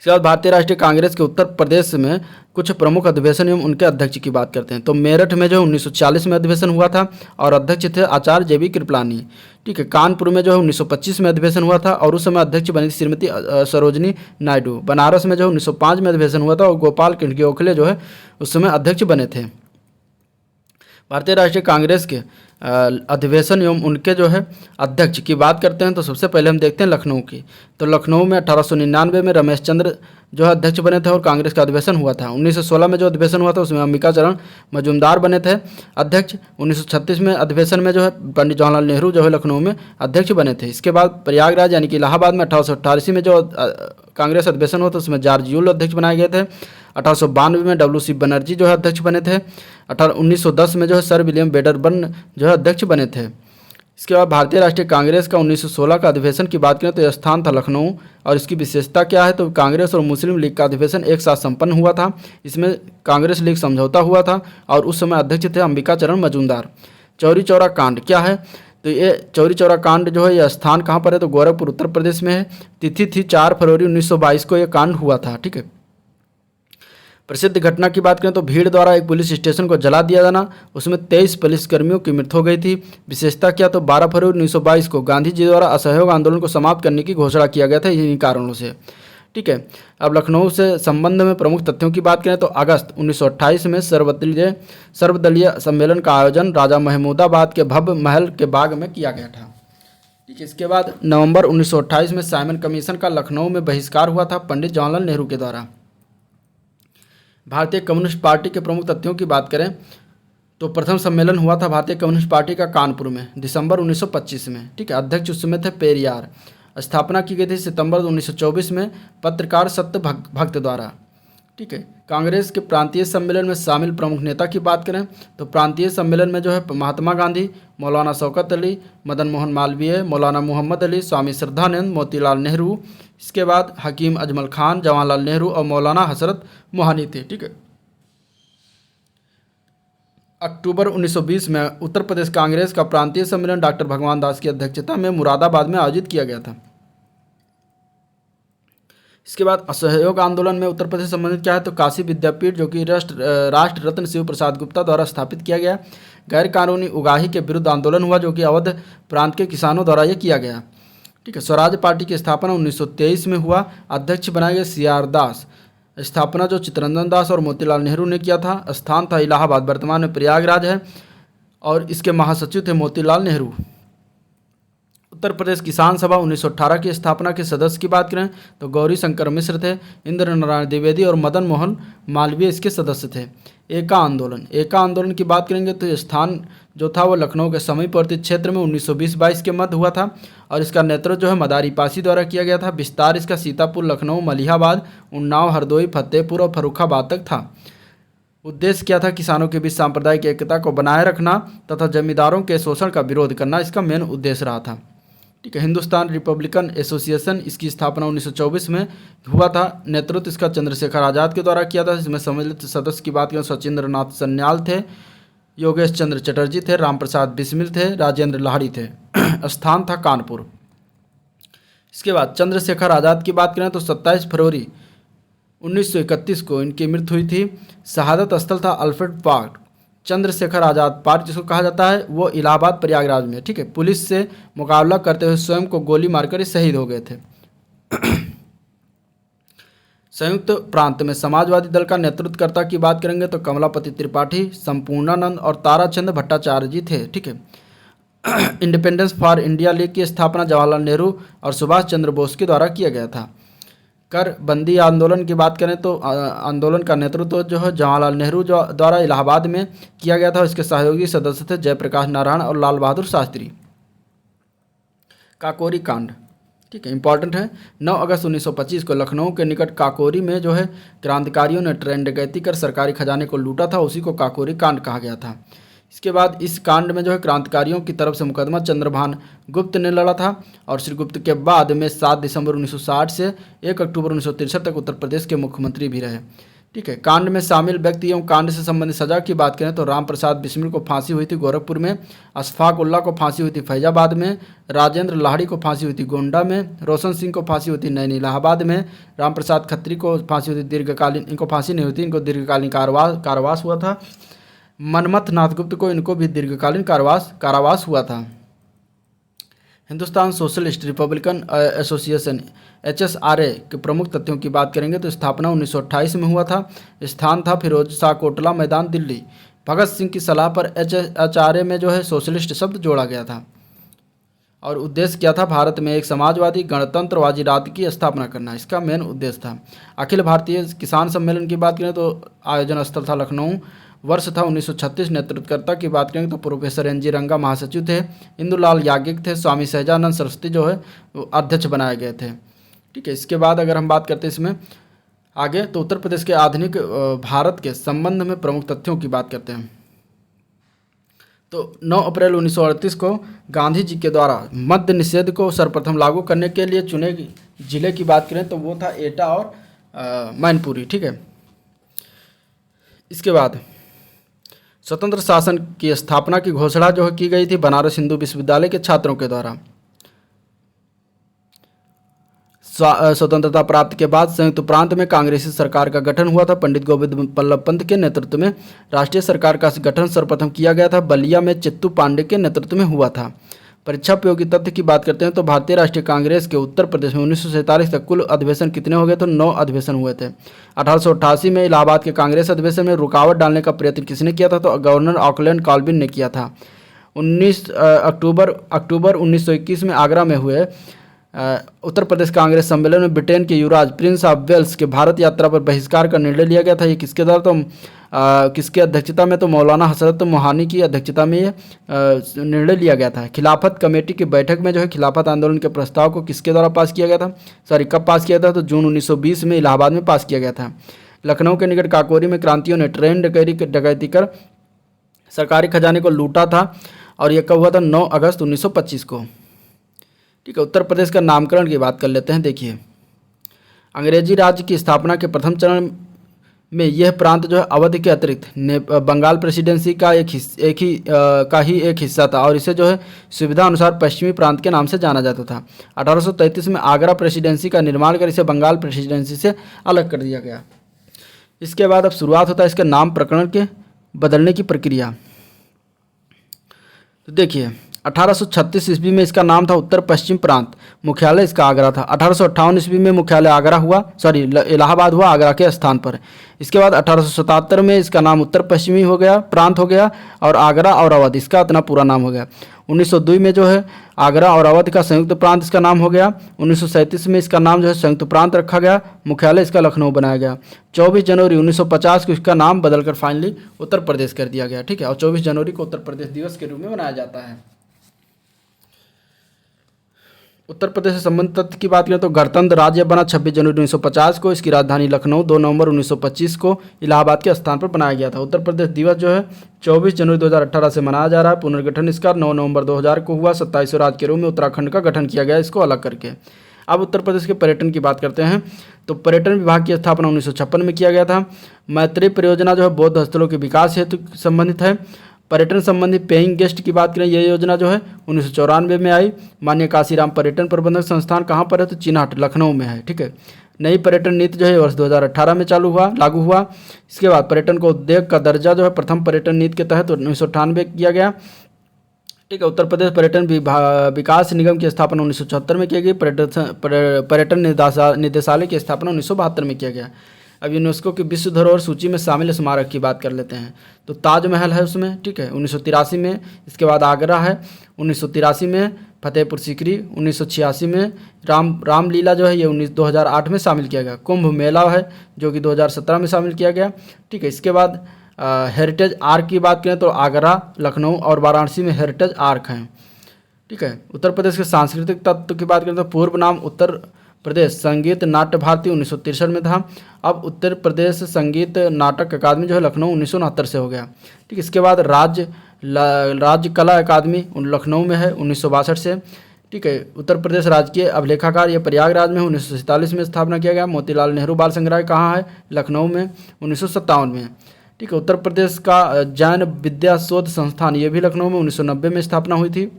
इसके बाद भारतीय राष्ट्रीय कांग्रेस के उत्तर प्रदेश में कुछ प्रमुख अधिवेशन एवं उनके अध्यक्ष की बात करते हैं। तो मेरठ में जो 1940 में अधिवेशन हुआ था और अध्यक्ष थे आचार्य जेबी कृपलानी। ठीक है। कानपुर में जो है 1925 में अधिवेशन हुआ था और उस समय अध्यक्ष बनी थी श्रीमती सरोजनी नायडू। बनारस में जो 1905 में अधिवेशन हुआ था और गोपाल कृष्ण गोखले जो है उस समय अध्यक्ष बने थे। भारतीय राष्ट्रीय कांग्रेस के अधिवेशन एवं उनके जो है अध्यक्ष की बात करते हैं तो सबसे पहले हम देखते हैं लखनऊ की। तो लखनऊ में 1899 में रमेश चंद्र जो है अध्यक्ष बने थे और कांग्रेस का अधिवेशन हुआ था। 1916 में जो अधिवेशन हुआ था उसमें अंबिका चरण मजूमदार बने थे अध्यक्ष। 1936 में अधिवेशन में जो है पंडित जवाहरलाल नेहरू जो है लखनऊ में अध्यक्ष बने थे। इसके बाद प्रयागराज यानी कि इलाहाबाद में 1888 में जो कांग्रेस अधिवेशन हुआ था उसमें जॉर्ज यूल अध्यक्ष बनाए गए थे। 1892 में डब्ल्यू.सी. बनर्जी जो है अध्यक्ष बने थे। 1910 में जो है सर विलियम वेडरबर्न जो है अध्यक्ष बने थे। इसके बाद भारतीय राष्ट्रीय कांग्रेस का 1916 का अधिवेशन की बात करें तो यह स्थान था लखनऊ, और इसकी विशेषता क्या है तो कांग्रेस और मुस्लिम लीग का अधिवेशन एक साथ संपन्न हुआ था। इसमें कांग्रेस लीग समझौता हुआ था और उस समय अध्यक्ष थे अंबिका चरण मजूमदार। चौरी चौरा कांड क्या है तो ये चौरी चौरा कांड जो है यह स्थान कहाँ पर है तो गोरखपुर उत्तर प्रदेश में है। तिथि थी 4 फरवरी 1922 को यह कांड हुआ था। ठीक है। प्रसिद्ध घटना की बात करें तो भीड़ द्वारा एक पुलिस स्टेशन को जला दिया जाना, उसमें 23 पुलिसकर्मियों की मृत्यु हो गई थी। विशेषता क्या तो 12 फरवरी 1922 को गांधी जी द्वारा असहयोग आंदोलन को समाप्त करने की घोषणा किया गया था इन्हीं कारणों से। ठीक है। अब लखनऊ से संबंध में प्रमुख तथ्यों की बात करें तो अगस्त 1928 में सर्वदलीय सम्मेलन का आयोजन राजा महमूदाबाद के भव्य महल के बाग में किया गया था। ठीक है। इसके बाद नवंबर 1928 में साइमन कमीशन का लखनऊ में बहिष्कार हुआ था पंडित जवाहरलाल नेहरू के द्वारा। भारतीय कम्युनिस्ट पार्टी के प्रमुख तथ्यों की बात करें तो प्रथम सम्मेलन हुआ था भारतीय कम्युनिस्ट पार्टी का कानपुर में दिसंबर 1925 में। ठीक है। अध्यक्ष उस समय थे पेरियार। स्थापना की गई थी सितंबर 1924 में पत्रकार सत्य भक्त द्वारा। ठीक है। कांग्रेस के प्रांतीय सम्मेलन में शामिल प्रमुख नेता की बात करें तो प्रांतीय सम्मेलन में जो है महात्मा गांधी, मौलाना शौकत अली, मदन मोहन मालवीय, मौलाना मोहम्मद अली, स्वामी श्रद्धानंद, मोतीलाल नेहरू, इसके बाद हकीम अजमल खान, जवाहरलाल नेहरू और मौलाना हसरत मोहानी थे। ठीक है। अक्टूबर 1920 में उत्तर प्रदेश कांग्रेस का प्रांतीय सम्मेलन डॉक्टर भगवान दास की अध्यक्षता में मुरादाबाद में आयोजित किया गया था। इसके बाद असहयोग आंदोलन में उत्तर प्रदेश संबंधित क्या है तो काशी विद्यापीठ जो कि राष्ट्र रत्न शिव प्रसाद गुप्ता द्वारा स्थापित किया गया। गैर कानूनी उगाही के विरुद्ध आंदोलन हुआ जो कि अवध प्रांत के किसानों द्वारा यह किया गया। ठीक है। स्वराज पार्टी की स्थापना 1923 में हुआ। अध्यक्ष बनाए गए CR दास। स्थापना जो चित्तरंजन दास और मोतीलाल नेहरू ने किया था। स्थान था इलाहाबाद, वर्तमान में प्रयागराज है, और इसके महासचिव थे मोतीलाल नेहरू। उत्तर प्रदेश किसान सभा 1918 की स्थापना के सदस्य की बात करें तो गौरी शंकर मिश्र थे, इंद्र नारायण द्विवेदी और मदन मोहन मालवीय इसके सदस्य थे। एका आंदोलन की बात करेंगे तो ये स्थान जो था वो लखनऊ के समीपवर्ती क्षेत्र में 1920-22 के मध्य हुआ था, और इसका नेतृत्व जो है मदारी पासी द्वारा किया गया था। विस्तार इसका सीतापुर, लखनऊ, मलिहाबाद, उन्नाव, हरदोई, फतेहपुर और फर्रुखाबाद तक था। उद्देश्य क्या था किसानों के बीच सांप्रदायिक एकता को बनाए रखना तथा जमींदारों के शोषण का विरोध करना इसका मेन उद्देश्य रहा था। ठीक है। हिंदुस्तान रिपब्लिकन एसोसिएशन इसकी स्थापना 1924 में हुआ था। नेतृत्व इसका चंद्रशेखर आज़ाद के द्वारा किया था। इसमें सम्मिलित सदस्य की बात करें सचिंद्र नाथ सन्याल थे, योगेश चंद्र चटर्जी थे, राम प्रसाद बिस्मिल थे, राजेंद्र लाहिड़ी थे। स्थान था कानपुर। इसके बाद चंद्रशेखर आज़ाद की बात करें तो 27 फरवरी 1931 को इनकी मृत्यु हुई थी। शहादत स्थल था Alfred park, Chandrashekhar Azad park जिसको कहा जाता है, वो इलाहाबाद प्रयागराज में। ठीक है, पुलिस से मुकाबला करते हुए स्वयं को गोली मारकर शहीद हो गए थे। संयुक्त प्रांत में समाजवादी दल का नेतृत्वकर्ता की बात करेंगे तो कमलापति त्रिपाठी, संपूर्णानंद और ताराचंद भट्टाचार्य जी थे। ठीक है, इंडिपेंडेंस फॉर इंडिया लीग की स्थापना जवाहरलाल नेहरू और सुभाष चंद्र बोस के द्वारा किया गया था। कर बंदी आंदोलन की बात करें तो आंदोलन का नेतृत्व जो है जवाहरलाल नेहरू द्वारा इलाहाबाद में किया गया था। इसके सहयोगी सदस्य थे जयप्रकाश नारायण और लाल बहादुर शास्त्री। काकोरी कांड, ठीक है, इंपॉर्टेंट है। 9 अगस्त 1925 को लखनऊ के निकट काकोरी में जो है क्रांतिकारियों ने ट्रेन डकैती कर सरकारी खजाने को लूटा था, उसी को काकोरी कांड कहा गया था। इसके बाद इस कांड में जो है क्रांतिकारियों की तरफ से मुकदमा चंद्रभान गुप्त ने लड़ा था और श्री गुप्त के बाद में 7 दिसंबर 1960 से 1 अक्टूबर 1963 तक उत्तर प्रदेश के मुख्यमंत्री भी रहे। ठीक है, कांड में शामिल व्यक्ति एवं कांड से संबंधित सजा की बात करें तो राम प्रसाद बिस्मिल को फांसी हुई थी गोरखपुर में, अशफाक उल्ला को फांसी हुई थी फैजाबाद में, राजेंद्र लाहड़ी को फांसी हुई थी गोंडा में, रोशन सिंह को फांसी हुई थी नैनी इलाहाबाद में, राम प्रसाद खत्री को फांसी हुई थी दीर्घकालीन, इनको फांसी नहीं हुई थी, इनको दीर्घकालीन कारावास हुआ था। मनमथ नाथ गुप्त को इनको भी दीर्घकालीन कारावास हुआ था। Hindustan socialist Republican association HSRA के प्रमुख तथ्यों की बात करेंगे तो स्थापना 1928 में हुआ था। स्थान था फिरोज शाह कोटला मैदान दिल्ली। भगत सिंह की सलाह पर HSRA में जो है सोशलिस्ट शब्द जोड़ा गया था और उद्देश्य क्या था, भारत में एक समाजवादी गणतंत्रवादी राज्य की स्थापना करना, इसका मेन उद्देश्य था। अखिल भारतीय किसान सम्मेलन की बात करें तो आयोजन स्थल था लखनऊ, वर्ष था 1936। नेतृत्वकर्ता की बात करें तो प्रोफेसर NG रंगा महासचिव थे, इंदुलाल याज्ञिक थे, स्वामी सहजानंद सरस्वती जो है वो अध्यक्ष बनाए गए थे। ठीक है, इसके बाद अगर हम बात करते हैं इसमें आगे तो उत्तर प्रदेश के आधुनिक भारत के संबंध में प्रमुख तथ्यों की बात करते हैं। तो 9 अप्रैल 1938 को गांधी जी के द्वारा मद्य निषेध को सर्वप्रथम लागू करने के लिए चुने जिले की बात करें तो वो था एटा और मैनपुरी। ठीक है, इसके बाद स्वतंत्र शासन की स्थापना की घोषणा जो है की गई थी बनारस हिंदू विश्वविद्यालय के छात्रों के द्वारा। स्वतंत्रता प्राप्ति के बाद संयुक्त प्रांत में कांग्रेसी सरकार का गठन हुआ था। पंडित गोविंद बल्लभ पंत के नेतृत्व में राष्ट्रीय सरकार का गठन सर्वप्रथम किया गया था। बलिया में चित्तू पांडे के नेतृत्व में हुआ था। परीक्षापयोगी तथ्य की बात करते हैं तो भारतीय राष्ट्रीय कांग्रेस के उत्तर प्रदेश में 1947 तक कुल अधिवेशन कितने हो गए तो 9 अधिवेशन हुए थे। 1888 में इलाहाबाद के कांग्रेस अधिवेशन में रुकावट डालने का प्रयत्न किसने किया था तो गवर्नर ऑकलैंड कॉल्विन ने किया था। 19 अक्टूबर 1921 में आगरा में हुए उत्तर प्रदेश कांग्रेस सम्मेलन में ब्रिटेन के युवराज प्रिंस ऑफ वेल्स के भारत यात्रा पर बहिष्कार का निर्णय लिया गया था। ये किसके द्वारा तो किसकी अध्यक्षता में तो मौलाना हसरत मोहानी की अध्यक्षता में ये निर्णय लिया गया था। खिलाफत कमेटी की बैठक में जो है खिलाफत आंदोलन के प्रस्ताव को किसके द्वारा पास किया गया था, कब पास किया था तो जून 1920 में इलाहाबाद में पास किया गया था। लखनऊ के निकट काकोरी में क्रांतियों ने ट्रेन डकैती कर सरकारी खजाने को लूटा था और यह कब हुआ था 9 अगस्त 1925 को। ठीक है, उत्तर प्रदेश का नामकरण की बात कर लेते हैं। देखिए, अंग्रेजी राज्य की स्थापना के प्रथम चरण में यह प्रांत जो है अवध के अतिरिक्त बंगाल प्रेसिडेंसी का एक हिस्सा था और इसे जो है सुविधा अनुसार पश्चिमी प्रांत के नाम से जाना जाता था। 1833 में आगरा प्रेसिडेंसी का निर्माण कर इसे बंगाल प्रेसिडेंसी से अलग कर दिया गया। इसके बाद अब शुरुआत होता है इसके नाम प्रकरण के बदलने की प्रक्रिया। तो देखिए, 1836 ईस्वी में इसका नाम था उत्तर पश्चिम प्रांत, मुख्यालय इसका आगरा था। 1858 ईस्वी में मुख्यालय इलाहाबाद हुआ आगरा के स्थान पर। इसके बाद 1877 में इसका नाम उत्तर पश्चिमी प्रांत हो गया और आगरा और अवध इसका इतना पूरा नाम हो गया। 1902 में जो है आगरा और अवध का संयुक्त प्रांत इसका नाम हो गया। 1937 में इसका नाम जो है संयुक्त प्रांत रखा गया, मुख्यालय इसका लखनऊ बनाया गया। 24 जनवरी 1950 को इसका नाम बदलकर फाइनली उत्तर प्रदेश कर दिया गया। ठीक है, और 24 जनवरी को उत्तर प्रदेश दिवस के रूप में मनाया जाता है। उत्तर प्रदेश से संबंधित तथ्य की बात करें तो गणतंत्र राज्य बना 26 जनवरी 1950 को। इसकी राजधानी लखनऊ 2 नवंबर 1925 को इलाहाबाद के स्थान पर बनाया गया था। उत्तर प्रदेश दिवस जो है 24 जनवरी 2018 से मनाया जा रहा है। पुनर्गठन इसका 9 नवंबर 2000 को हुआ। 27वें राज्य के रूप में उत्तराखंड का गठन किया गया इसको अलग करके। अब उत्तर प्रदेश के पर्यटन की बात करते हैं तो पर्यटन विभाग की स्थापना 1956 में किया गया था। मैत्री परियोजना जो है बौद्ध स्थलों के विकास हेतु संबंधित है। पर्यटन संबंधी पेइंग गेस्ट की बात करें, यह योजना जो है 1994 में आई। माननीय काशीराम पर्यटन प्रबंधक संस्थान कहाँ पर है तो चिन्हट लखनऊ में है। ठीक है, नई पर्यटन नीति जो है वर्ष 2018 में लागू हुआ। इसके बाद पर्यटन को उद्योग का दर्जा जो है प्रथम पर्यटन नीति के तहत 1998 किया गया। ठीक है, उत्तर प्रदेश पर्यटन विकास निगम की स्थापना 1974 में की गई। पर्यटन निदेशालय की स्थापना 1972 में किया गया। अब यूनेस्को की विश्व धरोहर सूची में शामिल स्मारक की बात कर लेते हैं। तो ताजमहल है उसमें, ठीक है, 1983 में। इसके बाद आगरा है 1983 में। फतेहपुर सीकरी 1986 में। रामलीला जो है ये 2008 में शामिल किया गया। कुंभ मेला है जो कि 2017 में शामिल किया गया। ठीक है, इसके बाद हेरिटेज आर्क की बात करें तो आगरा, लखनऊ और वाराणसी में हेरिटेज आर्क हैं। ठीक है, उत्तर प्रदेश के सांस्कृतिक तत्व की बात करें तो पूर्व नाम उत्तर प्रदेश संगीत नाट्य भारती 1963 में था। अब उत्तर प्रदेश संगीत नाटक अकादमी जो है लखनऊ 1969 से हो गया। ठीक, इसके बाद राज्य कला अकादमी लखनऊ में है 1962 से। ठीक है, उत्तर प्रदेश राजकीय अभिलेखागार ये प्रयागराज में 1947 में स्थापना किया गया। मोतीलाल नेहरू बाल संग्रहालय कहाँ है? लखनऊ में 1957 में। ठीक है, उत्तर प्रदेश का जैन विद्या शोध संस्थान ये भी लखनऊ में 1990 में स्थापना हुई थी।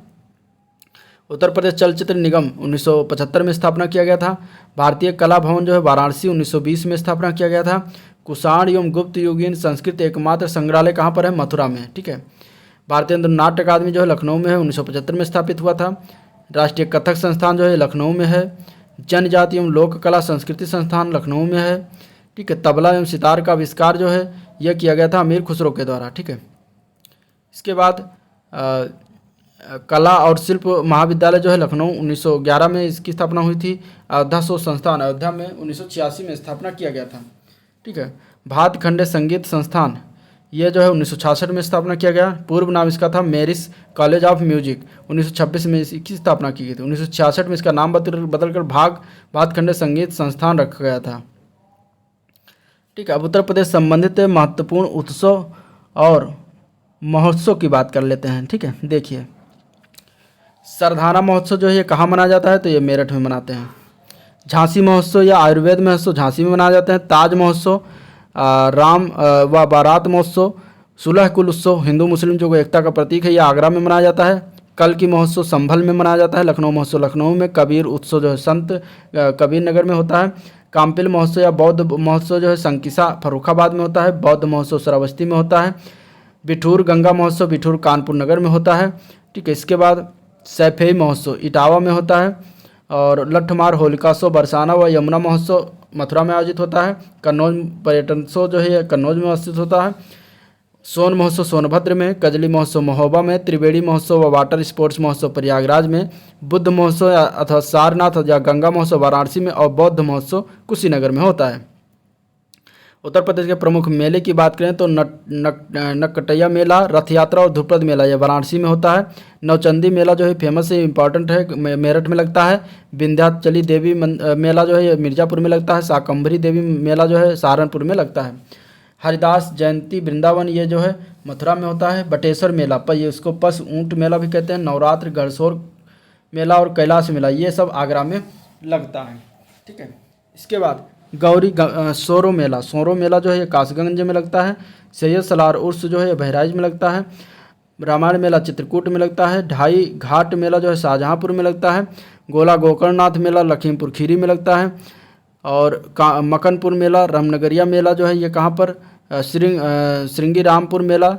उत्तर प्रदेश चलचित्र निगम 1975 में स्थापना किया गया था। भारतीय कला भवन जो है वाराणसी 1920 में स्थापना किया गया था। कुषाण एवं गुप्त युगीन संस्कृत एकमात्र संग्रहालय कहाँ पर है? मथुरा में। ठीक है, भारतीय नाट्य अकादमी जो है लखनऊ में है 1975 में स्थापित हुआ था। राष्ट्रीय कथक संस्थान जो है लखनऊ में है। जनजाति एवं लोक कला संस्कृति संस्थान लखनऊ में है। ठीक है, तबला एवं सितार का आविष्कार जो है यह किया गया था अमीर खुसरो के द्वारा। ठीक है, इसके बाद कला और शिल्प महाविद्यालय जो है लखनऊ 1911 में इसकी स्थापना हुई थी। अयोध्या शोध संस्थान अयोध्या में 1986 में स्थापना किया गया था। ठीक है, भातखंडे संगीत संस्थान ये जो है 1966 में स्थापना किया गया। पूर्व नाम इसका था मेरिस कॉलेज ऑफ म्यूजिक, 1926 में इसकी स्थापना की गई थी। 1966 में इसका नाम बदलकर भातखंडे संगीत संस्थान रखा गया था। ठीक है, अब उत्तर प्रदेश संबंधित महत्वपूर्ण उत्सव और महोत्सव की बात कर लेते हैं। ठीक है, देखिए सरधाना महोत्सव जो है ये कहाँ मनाया जाता है? तो ये मेरठ में मनाते हैं। झांसी महोत्सव या आयुर्वेद महोत्सव झांसी में मनाए जाते हैं। ताज महोत्सव, राम व बारात महोत्सव, सुलह कुल उत्सव हिंदू मुस्लिम जो एकता का प्रतीक है, ये आगरा में मनाया जाता है। कल की महोत्सव संभल में मनाया जाता है। लखनऊ महोत्सव लखनऊ में। कबीर उत्सव जो है संत कबीर नगर में होता है। काम्पिल महोत्सव या बौद्ध महोत्सव जो है संकिसा फर्रुखाबाद में होता है। बौद्ध महोत्सव श्रावस्ती में होता है। बिठूर गंगा महोत्सव बिठूर कानपुर नगर में होता है। ठीक है, इसके बाद सैफई महोत्सव इटावा में होता है। और लठमार होलिकासो बरसाना व यमुना महोत्सव मथुरा में आयोजित होता है। कन्नौज पर्यटन शो जो है कन्नौज में स्थित होता है। सोन महोत्सव सोनभद्र में। कजली महोत्सव महोबा में। त्रिवेणी महोत्सव व वाटर स्पोर्ट्स महोत्सव प्रयागराज में। बुद्ध महोत्सव अथवा सारनाथ या गंगा महोत्सव वाराणसी में। और बौद्ध महोत्सव कुशीनगर में होता है। उत्तर प्रदेश के प्रमुख मेले की बात करें तो नकटैया मेला, रथ यात्रा और ध्रुपद मेला ये वाराणसी में होता है। नौचंदी मेला जो है फेमस है, इंपॉर्टेंट है, मेरठ में लगता है। विंध्याचली देवी मेला जो है ये मिर्ज़ापुर में लगता है। शाकंभरी देवी मेला जो है सहारनपुर में लगता है। हरिदास जयंती वृंदावन ये जो है मथुरा में होता है। बटेश्वर मेला पर ये उसको पस ऊँट मेला भी कहते हैं। नवरात्र गढ़सोर मेला और कैलाश मेला ये सब आगरा में लगता है। ठीक है, इसके बाद गौरी सोरो मेला जो है ये कासगंज में लगता है। सैयद सलार उर्स जो है ये बहराइच में लगता है। रामायण मेला चित्रकूट में लगता है। ढाई घाट मेला जो है शाहजहाँपुर में लगता है। गोला गोकर्णनाथ मेला लखीमपुर खीरी में लगता है। और मकनपुर मेला रामनगरिया मेला जो है ये कहाँ पर? श्रृंगी रामपुर मेला,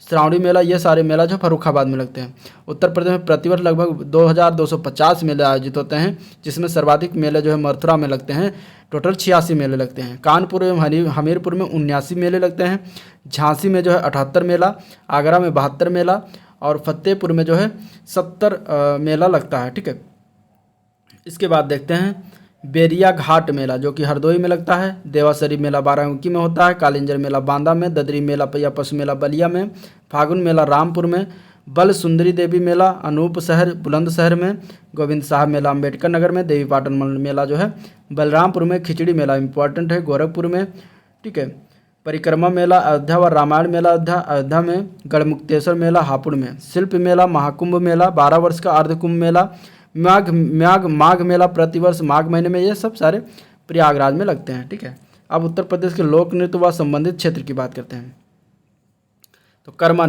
श्रावणी मेला ये सारे मेला जो फर्रुखाबाद में लगते हैं। उत्तर प्रदेश में प्रतिवर्ष लगभग 2250 मेले आयोजित होते हैं, जिसमें सर्वाधिक मेले जो है मथुरा में लगते हैं। टोटल 86 मेले लगते हैं। कानपुर एवं हमीरपुर में 79 मेले लगते हैं। झांसी में जो है 78 मेला, आगरा में 72 मेला और फतेहपुर में जो है 70 मेला लगता है। ठीक है, इसके बाद देखते हैं बेरिया घाट मेला जो कि हरदोई में लगता है। देवासरी मेला बाराबंकी में होता है। कालिंजर मेला बांदा में। ददरी मेला या पशु मेला बलिया में। फागुन मेला रामपुर में। बल सुंदरी देवी मेला अनूप शहर बुलंदशहर में। गोविंद साहब मेला अम्बेडकर नगर में। देवी पाटन मेला जो है बलरामपुर में। खिचड़ी मेला इंपॉर्टेंट है गोरखपुर में। ठीक है, परिक्रमा मेला अयोध्या व रामायण मेला अयोध्या में। गढ़मुक्तेश्वर मेला हापुड़ में। शिल्प मेला महाकुंभ मेला 12 वर्ष का अर्धकुंभ मेला। माघ मेला प्रतिवर्ष माघ महीने में, ये सब सारे प्रयागराज में लगते हैं। ठीक है, अब उत्तर प्रदेश के लोक नृत्य व संबंधित क्षेत्र की बात करते हैं। तो कर्मा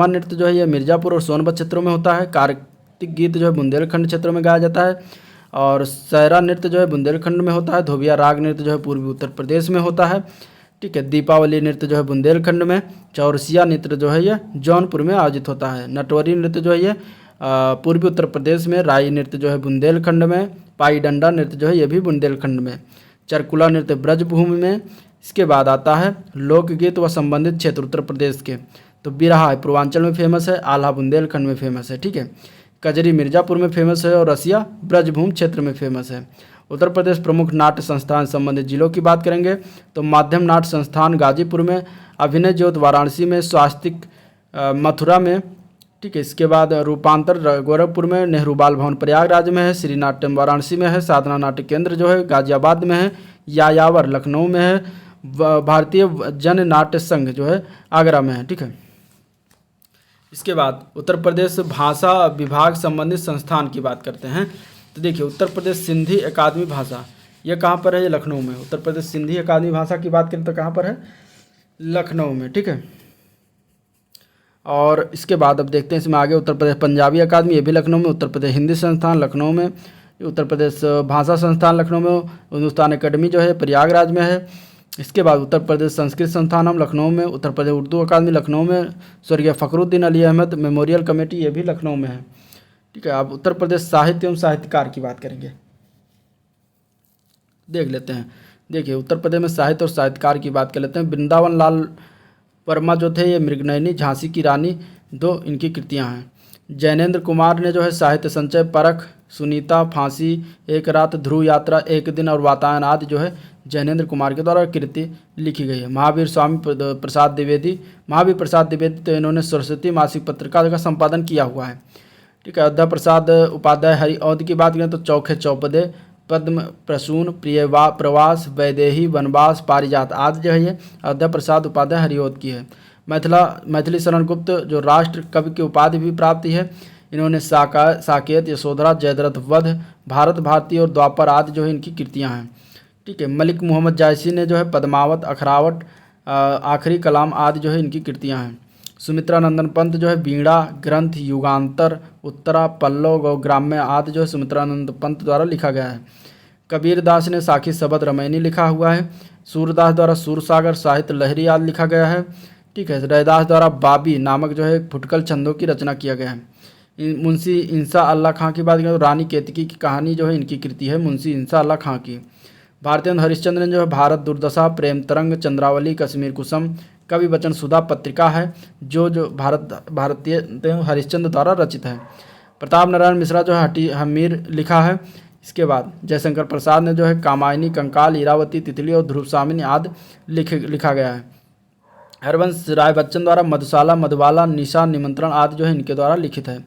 नृत्य जो है ये मिर्ज़ापुर और सोनभद्र क्षेत्रों में होता है। कार्तिक गीत जो है बुंदेलखंड क्षेत्रों में गाया जाता है। और सहरा नृत्य जो है बुंदेलखंड में होता है। धोबिया राग नृत्य जो है पूर्वी उत्तर प्रदेश में होता है, ठीक है। दीपावली नृत्य जो है बुंदेलखंड में। चौरसिया नृत्य जो है ये जौनपुर में आयोजित होता है। नटवरी नृत्य जो है ये पूर्वी उत्तर प्रदेश में। राई नृत्य जो है बुंदेलखंड में। पाई डंडा नृत्य जो है ये भी बुंदेलखंड में। चरकुला नृत्य ब्रजभूमि में। इसके बाद आता है लोकगीत व संबंधित क्षेत्र उत्तर प्रदेश के, तो बिरहा है पूर्वांचल में फेमस है, आल्हा बुंदेलखंड में फेमस है, ठीक है। कजरी मिर्जापुर में फेमस है और रसिया ब्रजभूमि क्षेत्र में फेमस है। उत्तर प्रदेश प्रमुख नाट्य संस्थान संबंधित जिलों की बात करेंगे तो माध्यम नाट्य संस्थान गाजीपुर में, अभिनय ज्योत वाराणसी में, स्वास्तिक मथुरा में, ठीक है। इसके बाद रूपांतर गोरखपुर में, नेहरू बाल भवन प्रयागराज में है, श्री नाट्यम वाराणसी में है, साधना नाट्य केंद्र जो है गाजियाबाद में है, यायावर लखनऊ में है, भारतीय जन नाट्य संघ जो है आगरा में है, ठीक है। इसके बाद उत्तर प्रदेश भाषा विभाग संबंधित संस्थान की बात करते हैं तो देखिए उत्तर प्रदेश सिंधी अकादमी भाषा ये कहाँ पर है, ये लखनऊ में। उत्तर प्रदेश सिंधी अकादमी भाषा की बात करें तो कहाँ पर है, लखनऊ में, ठीक है। और इसके बाद अब देखते हैं इसमें आगे उत्तर प्रदेश पंजाबी अकादमी ये भी लखनऊ में। उत्तर प्रदेश हिंदी संस्थान लखनऊ में। उत्तर प्रदेश भाषा संस्थान लखनऊ में। हिंदुस्तान अकेडमी जो है प्रयागराज में है। इसके बाद उत्तर प्रदेश संस्कृत संस्थान हम लखनऊ में। उत्तर प्रदेश उर्दू अकादमी लखनऊ में। स्वर्गीय फ़खरुद्दीन अली अहमद मेमोरियल कमेटी ये भी लखनऊ में है, ठीक है। अब उत्तर प्रदेश साहित्य एवं साहित्यकार की बात करेंगे, देख लेते हैं। देखिए उत्तर प्रदेश में साहित्य और साहित्यकार की बात कर लेते हैं। वृंदावन लाल वर्मा जो थे ये मृगनयनी, झांसी की रानी दो इनकी कृतियां हैं। जैनेन्द्र कुमार ने जो है साहित्य संचय, परख, सुनीता, फांसी, एक रात, ध्रुव यात्रा, एक दिन और वातायन आदि जो है जैनेन्द्र कुमार के द्वारा कृति लिखी गई है। महावीर स्वामी प्रसाद द्विवेदी, महावीर प्रसाद द्विवेदी तो इन्होंने सरस्वती मासिक पत्रिका का संपादन किया हुआ है, ठीक है। अयोध्या प्रसाद उपाध्याय हरिऔध की बात करें तो चौखे चौपदे, पद्म प्रसून, प्रिय प्रवास, वैदेही, वनवास, पारिजात आदि जो है ये अयोध्या प्रसाद उपाध्याय हरिऔध की है। मैथिली शरण गुप्त जो राष्ट्र कवि की उपाधि भी प्राप्त है। इन्होंने साकेत, यशोधरा, जयद्रथ वध, भारत भारती और द्वापर आदि जो है इनकी कृतियां हैं, ठीक है। मलिक मोहम्मद जायसी ने जो है पद्मावत, अखरावट, आखिरी कलाम आदि जो है इनकी कृतियां हैं। सुमित्रा नंदन पंत जो है वीणा ग्रंथ, युगांतर, उत्तरा, पल्लव और ग्राम्य आदि जो है सुमित्रानंद पंत द्वारा लिखा गया है। कबीर दास ने साखी शबद रमैनी लिखा हुआ है। सूरदास द्वारा सूरसागर साहित्य लहरी आदि लिखा गया है, ठीक है। रैदास द्वारा बाबी नामक जो है फुटकल छंदों की रचना किया गया है। मुंशी इंसा अल्लाह खां की बात करें तो रानी केतकी की कहानी जो है इनकी कृति है मुंशी इंसा अल्लाह खां की। भारतीय हरिश्चंद्र ने जो है भारत दुर्दशा, प्रेम तरंग, चंद्रावली, कश्मीर कुसुम, कवि वचन सुधा पत्रिका है जो भारतीय हरिश्चंद्र द्वारा रचित है। प्रताप नारायण मिश्रा जो है हमीर लिखा है। इसके बाद जयशंकर प्रसाद ने जो है कामायनी, कंकाल, इरावती, तितली और ध्रुवसामिनी आदि लिखा गया है। हरवंश राय बच्चन द्वारा मधुशाला, मधुबाला, निशा, निमंत्रण आदि जो है इनके द्वारा लिखित है।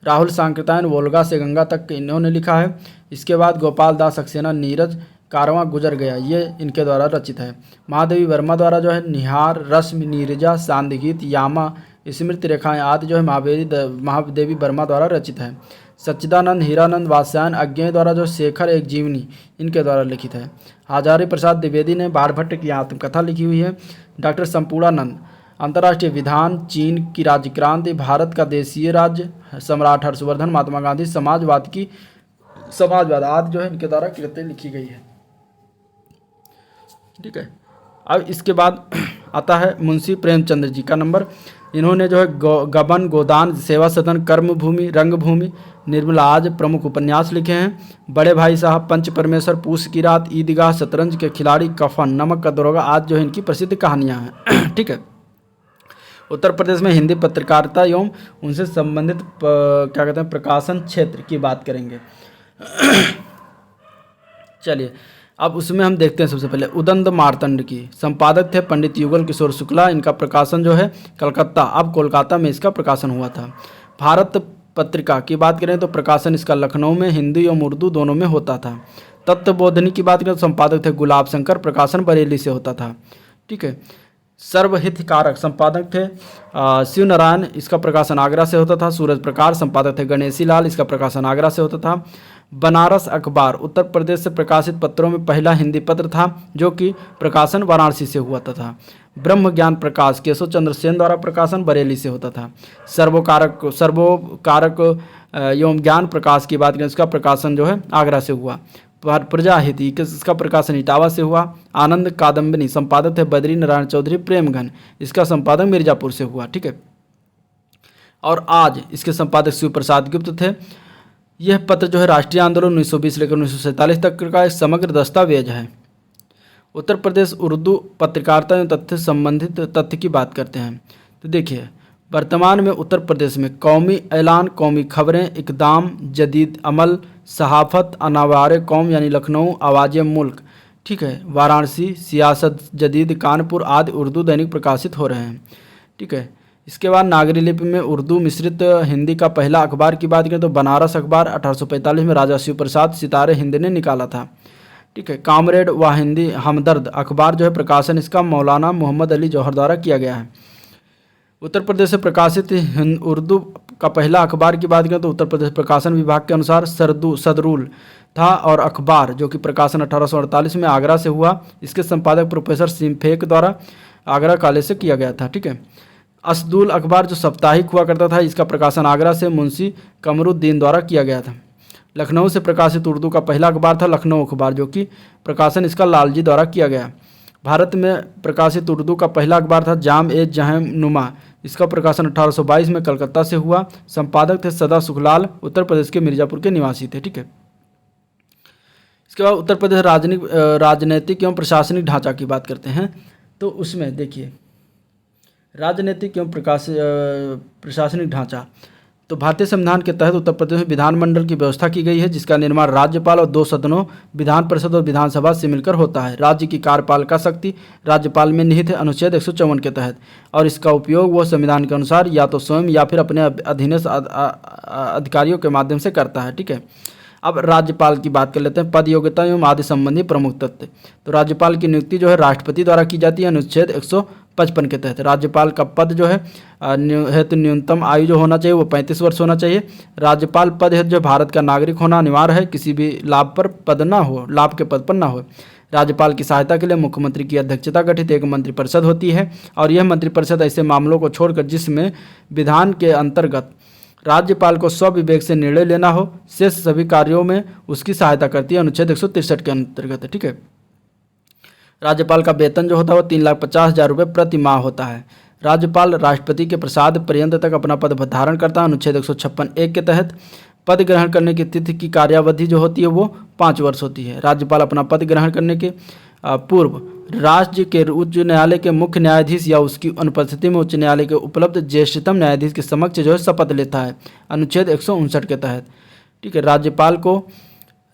राहुल सांकृत्यायन वोल्गा से गंगा तक इन्होंने लिखा है। इसके बाद गोपाल दास सक्सेना, नीरज कारवां गुजर गया ये इनके द्वारा रचित है। महादेवी वर्मा द्वारा जो है निहार, रश्मि, नीरजा, सांदगीत, यामा, स्मृति रेखाएं आदि जो है महादेवी वर्मा द्वारा रचित है। सच्चिदानंद, हीरानंद, वात्स्यायन अज्ञेय द्वारा जो शेखर एक जीवनी इनके द्वारा लिखित है। हजारी प्रसाद द्विवेदी ने बाणभट्ट की आत्मकथा लिखी हुई है। डॉक्टर संपूर्णानंद अंतर्राष्ट्रीय विधान, चीन की राज्य क्रांति, भारत का देशीय राज्य, सम्राट हर्षवर्धन, महात्मा गांधी, समाजवाद आदि जो है इनके द्वारा कृति लिखी गई है, ठीक है। अब इसके बाद आता है मुंशी प्रेमचंद्र जी का नंबर। इन्होंने जो है गबन, गोदान, सेवा सदन, कर्मभूमि, रंगभूमि, निर्मला आज प्रमुख उपन्यास लिखे हैं। बड़े भाई साहब, पंच परमेश्वर, पूस की रात, ईदगाह, शतरंज के खिलाड़ी, कफन, नमक का दरोगा आदि जो है इनकी प्रसिद्ध कहानियां हैं, ठीक है। उत्तर प्रदेश में हिंदी पत्रकारिता एवं उनसे संबंधित क्या कहते हैं प्रकाशन क्षेत्र की बात करेंगे। चलिए अब उसमें हम देखते हैं सबसे पहले उदंत मार्तंड की। संपादक थे पंडित युगल किशोर शुक्ला। इनका प्रकाशन जो है कलकत्ता, अब कोलकाता में इसका प्रकाशन हुआ था। भारत पत्रिका की बात करें तो प्रकाशन इसका लखनऊ में हिंदी और उर्दू दोनों में होता था। तत्वबोधिनी की बात करें तो संपादक थे गुलाब शंकर, प्रकाशन बरेली से होता था, ठीक है। सर्वहितकारक संपादक थे शिव नारायण, इसका प्रकाशन आगरा से होता था। सूरज प्रकाश संपादक थे गणेशी लाल, इसका प्रकाशन आगरा से होता था। बनारस अखबार उत्तर प्रदेश से प्रकाशित पत्रों में पहला हिंदी पत्र था जो कि प्रकाशन वाराणसी से हुआ था। ब्रह्म ज्ञान प्रकाश केशव चंद्र सेन द्वारा प्रकाशन बरेली से होता था। सर्वोकारक एवं ज्ञान प्रकाश की बात करें, इसका प्रकाशन जो है आगरा से हुआ। प्रजाहिति इसका प्रकाशन इटावा से हुआ। आनंद कादम्बिनी संपादक थे बद्री नारायण चौधरी प्रेमघन, इसका संपादक मिर्जापुर से हुआ। ठीक है, और आज इसके संपादक शिव प्रसाद गुप्त थे। यह पत्र जो है राष्ट्रीय आंदोलन 1920 लेकर 1947 तक का एक समग्र दस्तावेज है। उत्तर प्रदेश उर्दू पत्रकारिता एवं तथ्य संबंधित तथ्य की बात करते हैं तो देखिए, वर्तमान में उत्तर प्रदेश में कौमी ऐलान, कौमी खबरें, इकदाम, जदीद अमल, सहाफ़त, अनावार कौम यानी लखनऊ, आवाज़ मुल्क, ठीक है, वाराणसी, सियासत जदीद, कानपुर आदि उर्दू दैनिक प्रकाशित हो रहे हैं। ठीक है, इसके बाद नागरी लिपि में उर्दू मिश्रित हिंदी का पहला अखबार की बात करें तो बनारस अखबार 1845 में राजा शिव प्रसाद सितारे हिंद ने निकाला था। ठीक है, कामरेड व हिंदी हमदर्द अखबार जो है प्रकाशन इसका मौलाना मोहम्मद अली जौहर द्वारा किया गया है। उत्तर प्रदेश से प्रकाशित उर्दू का पहला अखबार की बात करें तो उत्तर प्रदेश प्रकाशन विभाग के अनुसार सदरुल था और अखबार जो कि प्रकाशन 1848 में आगरा से हुआ। इसके संपादक प्रोफेसर सिम्फेक द्वारा आगरा कॉलेज से किया गया था। ठीक है, असदुल अखबार जो साप्ताहिक हुआ करता था, इसका प्रकाशन आगरा से मुंशी कमरुद्दीन द्वारा किया गया था। लखनऊ से प्रकाशित उर्दू का पहला अखबार था लखनऊ अखबार, जो कि प्रकाशन इसका लालजी द्वारा किया गया। भारत में प्रकाशित उर्दू का पहला अखबार था जाम ए जहम नुमा, इसका प्रकाशन 1822 में कलकत्ता से हुआ। संपादक थे सदा सुखलाल, उत्तर प्रदेश के मिर्जापुर के निवासी थे। ठीक है, इसके बाद उत्तर प्रदेश राजनीतिक एवं प्रशासनिक ढांचा की बात करते हैं तो उसमें देखिए, राजनीतिक एवं प्रशासनिक ढांचा तो भारतीय संविधान के तहत उत्तर प्रदेश में विधानमंडल की व्यवस्था की गई है, जिसका निर्माण राज्यपाल और 2 सदनों विधान परिषद और विधानसभा से मिलकर होता है। राज्य की कार्यपालिका शक्ति राज्यपाल में निहित है अनुच्छेद 154 के तहत, और इसका उपयोग वह संविधान के अनुसार या तो स्वयं या फिर अपने अधीनस्थ अधिकारियों के माध्यम से करता है। ठीक है, अब राज्यपाल की बात कर लेते हैं। पद, योग्यता एवं आदि संबंधी प्रमुख तथ्य तो राज्यपाल की नियुक्ति जो है राष्ट्रपति द्वारा की जाती है अनुच्छेद 155 के तहत। राज्यपाल का पद जो है हेतु न्यूनतम आयु जो होना चाहिए वो 35 वर्ष होना चाहिए। राज्यपाल पद हेतु जो भारत का नागरिक होना अनिवार्य है, किसी भी लाभ के पद पर ना हो। राज्यपाल की सहायता के लिए मुख्यमंत्री की अध्यक्षता गठित एक मंत्रिपरिषद होती है, और यह मंत्रिपरिषद ऐसे मामलों को छोड़कर जिसमें विधान के अंतर्गत राज्यपाल को स्वविवेक से निर्णय लेना हो, शेष सभी कार्यों में उसकी सहायता करती है अनुच्छेद 163 के अंतर्गत। ठीक है, राज्यपाल का वेतन जो होता है वो 3,50,000 रुपये प्रति माह होता है। राज्यपाल राष्ट्रपति के प्रसाद पर्यंत तक अपना पद धारण करता है अनुच्छेद 156(1) के तहत। पद ग्रहण करने की तिथि की कार्यावधि जो होती है वो 5 वर्ष होती है। राज्यपाल अपना पद ग्रहण करने के पूर्व राज्य के उच्च न्यायालय के मुख्य न्यायाधीश या उसकी अनुपस्थिति में उच्च न्यायालय के उपलब्ध ज्येष्ठतम न्यायाधीश के समक्ष जो है शपथ लेता है अनुच्छेद 159 के तहत। ठीक है, राज्यपाल को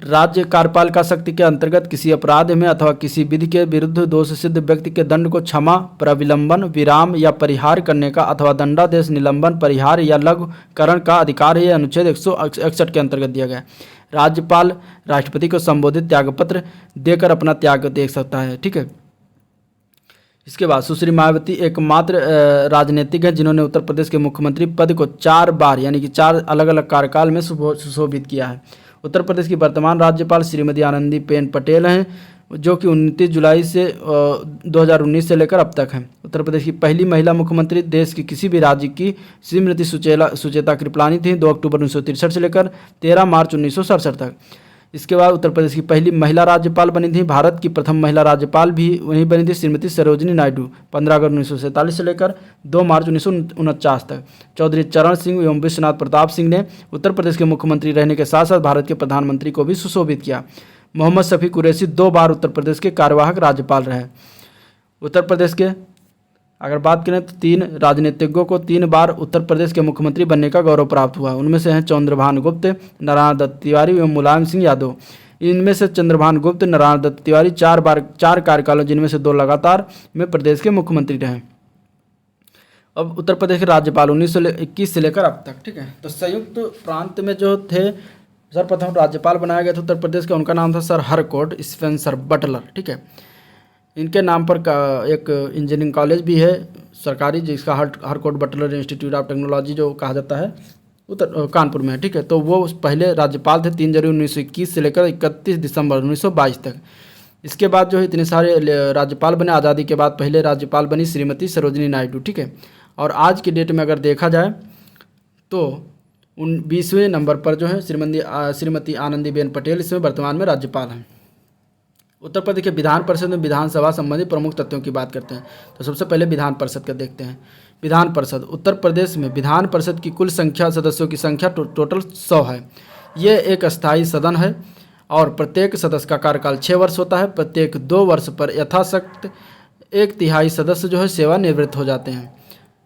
राज्य कार्यपालिका शक्ति के अंतर्गत किसी अपराध में अथवा किसी विधि के विरुद्ध दोष सिद्ध व्यक्ति के दंड को क्षमा, प्रविलंबन, विराम या परिहार करने का अथवा दंडादेश, निलंबन, परिहार या लघुकरण का अधिकार है, अनुच्छेद 161 के अंतर्गत दिया गया है। राज्यपाल राष्ट्रपति को संबोधित त्यागपत्र देकर अपना त्याग दे सकता है। ठीक है, इसके बाद सुश्री मायावती एकमात्र राजनीतिक है जिन्होंने उत्तर प्रदेश के मुख्यमंत्री पद को 4 बार यानी कि 4 अलग अलग कार्यकाल में सुशोभित किया है। उत्तर प्रदेश की वर्तमान राज्यपाल श्रीमती आनंदीबेन पटेल हैं, जो कि 29 जुलाई से 2019 से लेकर अब तक हैं। उत्तर प्रदेश की पहली महिला मुख्यमंत्री देश की किसी भी राज्य की श्रीमती सुचेता कृपलानी थी 2 अक्टूबर 1963 से लेकर 13 मार्च 1967 तक। इसके बाद उत्तर प्रदेश की पहली महिला राज्यपाल बनी थी, भारत की प्रथम महिला राज्यपाल भी वहीं बनी थी, श्रीमती सरोजिनी नायडू 15 अगस्त 1947 से लेकर 2 मार्च 1949 तक। चौधरी चरण सिंह एवं विश्वनाथ प्रताप सिंह ने उत्तर प्रदेश के मुख्यमंत्री रहने के साथ साथ भारत के प्रधानमंत्री को भी सुशोभित किया। मोहम्मद शफी कुरैशी 2 बार उत्तर प्रदेश के कार्यवाहक राज्यपाल रहे। उत्तर प्रदेश के अगर बात करें तो 3 राजनीतिज्ञों को 3 बार उत्तर प्रदेश के मुख्यमंत्री बनने का गौरव प्राप्त हुआ। उनमें से हैं चंद्रभान गुप्त, नारायण दत्त तिवारी एवं मुलायम सिंह यादव। इनमें से चंद्रभान गुप्त, नारायण दत्त तिवारी 4 कार्यकालों जिनमें से 2 लगातार में प्रदेश के मुख्यमंत्री रहे। अब उत्तर प्रदेश के राज्यपाल 1921 से लेकर अब तक। ठीक है, तो संयुक्त प्रांत में जो थे सर्वप्रथम राज्यपाल बनाया गया था उत्तर प्रदेश का, उनका नाम था सर हरकोर्ट स्पेंसर बटलर। ठीक है, इनके नाम पर एक इंजीनियरिंग कॉलेज भी है सरकारी, जिसका Harcourt Butler Institute of Technology जो कहा जाता है कानपुर में है। ठीक है, तो वो पहले राज्यपाल थे 3 जनवरी 1921 से लेकर 31 दिसंबर 1922 तक। इसके बाद जो है इतने सारे राज्यपाल बने। आज़ादी के बाद पहले राज्यपाल बनी श्रीमती सरोजिनी नायडू। ठीक है, और आज की डेट में अगर देखा जाए तो 20वें नंबर पर जो है श्रीमती आनंदीबेन पटेल इसमें वर्तमान में राज्यपाल हैं। उत्तर प्रदेश के विधान परिषद में विधानसभा संबंधी प्रमुख तथ्यों की बात करते हैं। तो सबसे पहले विधान परिषद का देखते हैं। विधान परिषद उत्तर प्रदेश में विधान परिषद की कुल संख्या सदस्यों की संख्या टोटल 100 है। ये एक अस्थायी सदन है और प्रत्येक सदस्य का कार्यकाल 6 वर्ष होता है। प्रत्येक 2 वर्ष पर यथाशक्त 1/3 सदस्य जो है सेवानिवृत्त हो जाते हैं।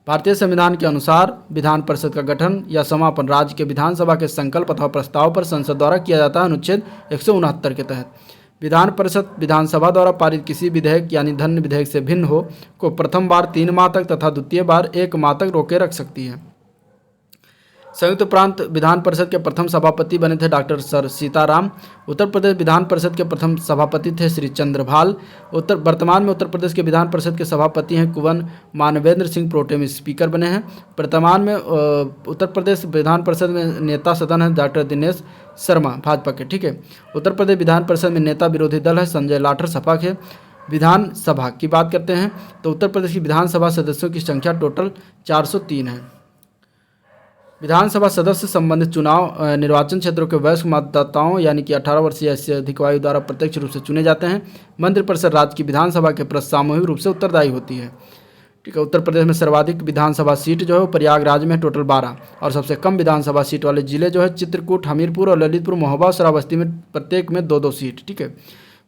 भारतीय संविधान के अनुसार विधान परिषद का गठन या समापन राज्य के विधानसभा के संकल्प अथवा प्रस्ताव पर संसद द्वारा किया जाता है अनुच्छेद 169 के तहत। विधान परिषद विधानसभा द्वारा पारित किसी विधेयक यानी धन्य विधेयक से भिन्न हो को प्रथम बार 3 माह तक तथा द्वितीय बार 1 माह तक रोके रख सकती है। संयुक्त प्रांत विधान परिषद के प्रथम सभापति बने थे डॉक्टर सर सीताराम। उत्तर प्रदेश विधान परिषद के प्रथम सभापति थे श्री चंद्रभाल। वर्तमान में उत्तर प्रदेश के विधान परिषद के सभापति हैं कुंवर मानवेंद्र सिंह, प्रोटेम स्पीकर बने हैं। वर्तमान में उत्तर प्रदेश विधान परिषद में नेता सदन है डॉक्टर दिनेश शर्मा भाजपा के, ठीक है। उत्तर प्रदेश विधान परिषद में नेता विरोधी दल है संजय लाठर सपा के। विधानसभा की बात करते हैं तो उत्तर प्रदेश की विधानसभा सदस्यों की संख्या टोटल 403 है। विधानसभा सदस्य संबंधित चुनाव निर्वाचन क्षेत्रों के वयस्क मतदाताओं यानी कि 18 वर्ष या इससे अधिक आयु द्वारा प्रत्यक्ष रूप से चुने जाते हैं। मंत्रिपरिषद राज्य की विधानसभा के प्रति सामूहिक रूप से उत्तरदायी होती है, ठीक है। उत्तर प्रदेश में सर्वाधिक विधानसभा सीट जो है प्रयागराज में टोटल 12 और सबसे कम विधानसभा सीट वाले जिले जो है चित्रकूट, हमीरपुर और ललितपुर, महोबा और श्रावस्ती में प्रत्येक में 2-2 सीट, ठीक है।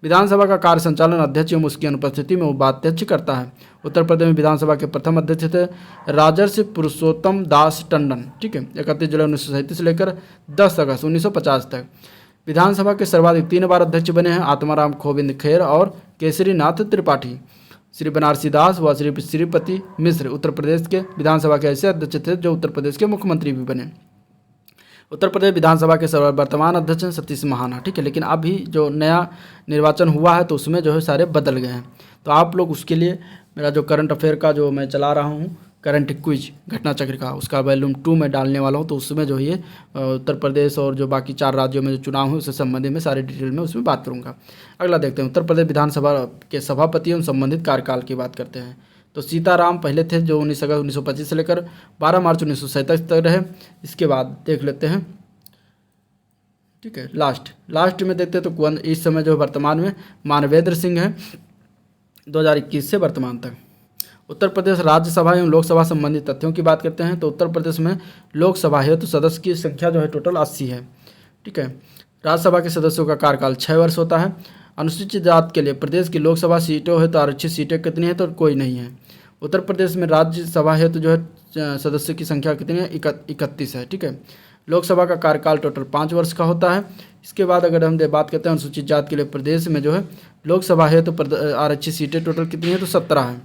विधानसभा का कार्य संचालन अध्यक्ष एवं उसकी अनुपस्थिति में उपाध्यक्ष करता है। उत्तर प्रदेश में विधानसभा के प्रथम अध्यक्ष थे राजर्षि पुरुषोत्तम दास टंडन, ठीक है। 31 जुलाई 1937 से लेकर 10 अगस्त 1950 तक। विधानसभा के सर्वाधिक 3 बार अध्यक्ष बने हैं आत्माराम गोविंद खेर और केसरीनाथ त्रिपाठी। श्री बनारसी दास व श्री श्रीपति मिश्र उत्तर प्रदेश के विधानसभा के ऐसे अध्यक्ष थे जो उत्तर प्रदेश के मुख्यमंत्री भी बने। उत्तर प्रदेश विधानसभा के वर्तमान अध्यक्ष हैं सतीश महाना, ठीक है। लेकिन अभी जो नया निर्वाचन हुआ है तो उसमें जो है सारे बदल गए हैं। तो आप लोग उसके लिए मेरा जो करंट अफेयर का जो मैं चला रहा हूँ करंट क्विज घटना चक्र का, उसका वॉल्यूम 2 में डालने वाला हूँ। तो उसमें जो ये उत्तर प्रदेश और जो बाकी 4 राज्यों में जो चुनाव है उससे संबंधित में सारे डिटेल में उसमें बात करूँगा। अगला देखते हैं उत्तर प्रदेश विधानसभा के सभापति एवं संबंधित कार्यकाल की बात करते हैं। तो सीताराम पहले थे जो 19 अगस्त 1925 से लेकर 12 मार्च 1947 तक रहे। इसके बाद देख लेते हैं, ठीक है। लास्ट में देखते हैं तो कुंवर इस समय जो वर्तमान में मानवेंद्र सिंह है 2021 से वर्तमान तक। उत्तर प्रदेश राज्यसभा एवं लोकसभा संबंधित तथ्यों की बात करते हैं तो उत्तर प्रदेश में लोकसभा हेतु सदस्य की संख्या जो है टोटल 80 है, ठीक है। राज्यसभा के सदस्यों का कार्यकाल 6 वर्ष होता है। अनुसूचित जाति के लिए प्रदेश की लोकसभा सीटों है तो आरक्षित सीटें कितनी है तो कोई नहीं है। उत्तर प्रदेश में राज्यसभा हेतु जो है सदस्य की संख्या कितनी है 31 है, ठीक है। लोकसभा का कार्यकाल टोटल 5 वर्ष का होता है। इसके बाद अगर हम बात करते हैं अनुसूचित जाति के लिए प्रदेश में जो है लोकसभा हेतु आरक्षित सीटें टोटल कितनी है तो 17 है।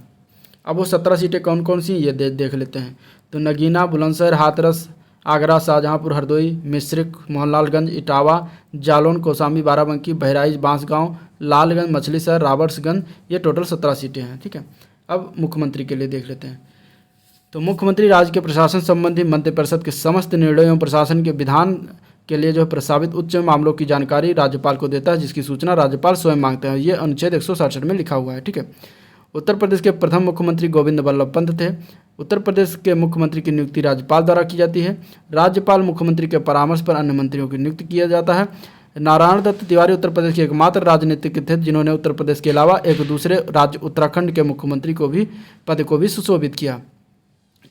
अब वो 17 सीटें कौन कौन सी ये देख लेते हैं। तो नगीना, बुलंदशहर, हाथरस, आगरा, शाहजहांपुर, हरदोई, मिश्रिख, मोहनलालगंज, इटावा, जालौन, कौशाम्बी, बाराबंकी, बहराइच, बांसगांव, लालगंज, मछलीशहर, राबर्ट्सगंज, ये टोटल 17 सीटें हैं, ठीक है। अब मुख्यमंत्री के लिए देख लेते हैं। तो मुख्यमंत्री राज्य के प्रशासन संबंधी मंत्रिपरिषद के समस्त निर्णयों एवं प्रशासन के विधान के लिए जो प्रस्तावित उच्च मामलों की जानकारी राज्यपाल को देता है, जिसकी सूचना राज्यपाल स्वयं मांगते हैं। ये अनुच्छेद 167 में लिखा हुआ है, ठीक है। उत्तर प्रदेश के प्रथम मुख्यमंत्री गोविंद बल्लभ पंत थे। उत्तर प्रदेश के मुख्यमंत्री की नियुक्ति राज्यपाल द्वारा की जाती है। राज्यपाल मुख्यमंत्री के परामर्श पर अन्य मंत्रियों की नियुक्ति किया जाता है। नारायण दत्त तिवारी उत्तर प्रदेश के एकमात्र राजनीतिक थे जिन्होंने उत्तर प्रदेश के अलावा एक दूसरे राज्य उत्तराखंड के मुख्यमंत्री को भी पद को भी सुशोभित किया।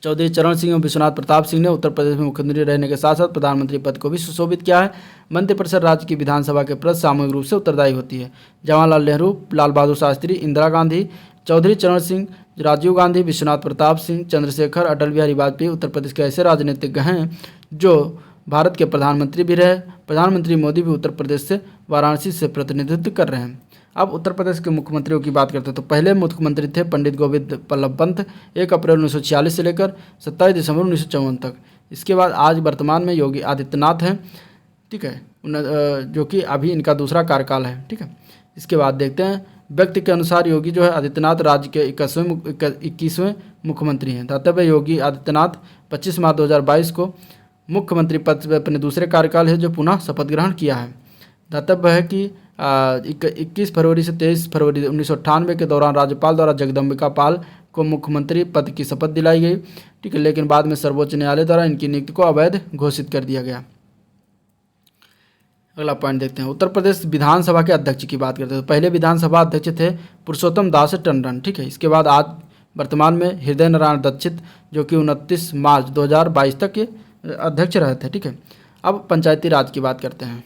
चौधरी चरण सिंह और विश्वनाथ प्रताप सिंह ने उत्तर प्रदेश में मुख्यमंत्री रहने के साथ साथ प्रधानमंत्री पद को भी सुशोभित किया है। मंत्रिपरिषद राज्य की विधानसभा के प्रति सामूहिक रूप से उत्तरदायी होती है। जवाहरलाल नेहरू, लाल बहादुर शास्त्री, इंदिरा गांधी, चौधरी चरण सिंह, राजीव गांधी, विश्वनाथ प्रताप सिंह, चंद्रशेखर, अटल बिहारी वाजपेयी उत्तर प्रदेश के ऐसे राजनीतिज्ञ हैं जो भारत के प्रधानमंत्री भी रहे। प्रधानमंत्री मोदी भी उत्तर प्रदेश से वाराणसी से प्रतिनिधित्व कर रहे हैं। अब उत्तर प्रदेश के मुख्यमंत्रियों की बात करते हैं तो पहले मुख्यमंत्री थे पंडित गोविंद बल्लभ पंत 1 अप्रैल 1946 से लेकर 27 दिसंबर 1954 तक। इसके बाद आज वर्तमान में योगी आदित्यनाथ हैं, ठीक है, जो कि अभी इनका दूसरा कार्यकाल है, ठीक है। इसके बाद देखते हैं व्यक्ति के अनुसार योगी जो है आदित्यनाथ राज्य के 21वें मुख्यमंत्री हैं। दातव्य योगी आदित्यनाथ 25 मार्च 2022 को मुख्यमंत्री पद पर अपने दूसरे कार्यकाल है जो पुनः शपथ ग्रहण किया है। दातव्य है कि 21 फरवरी से 23 फरवरी 1998 के दौरान राज्यपाल द्वारा जगदम्बिका पाल को मुख्यमंत्री पद की शपथ दिलाई गई, ठीक है, लेकिन बाद में सर्वोच्च न्यायालय द्वारा इनकी नियुक्ति को अवैध घोषित कर दिया गया। अगला पॉइंट देखते हैं, उत्तर प्रदेश विधानसभा के अध्यक्ष की बात करते हैं। तो पहले विधानसभा अध्यक्ष थे पुरुषोत्तम दास टंडन, ठीक है। इसके बाद आज वर्तमान में हृदय नारायण दीक्षित जो कि 29 मार्च 2022 तक के अध्यक्ष रहे थे, ठीक है। अब पंचायती राज की बात करते हैं।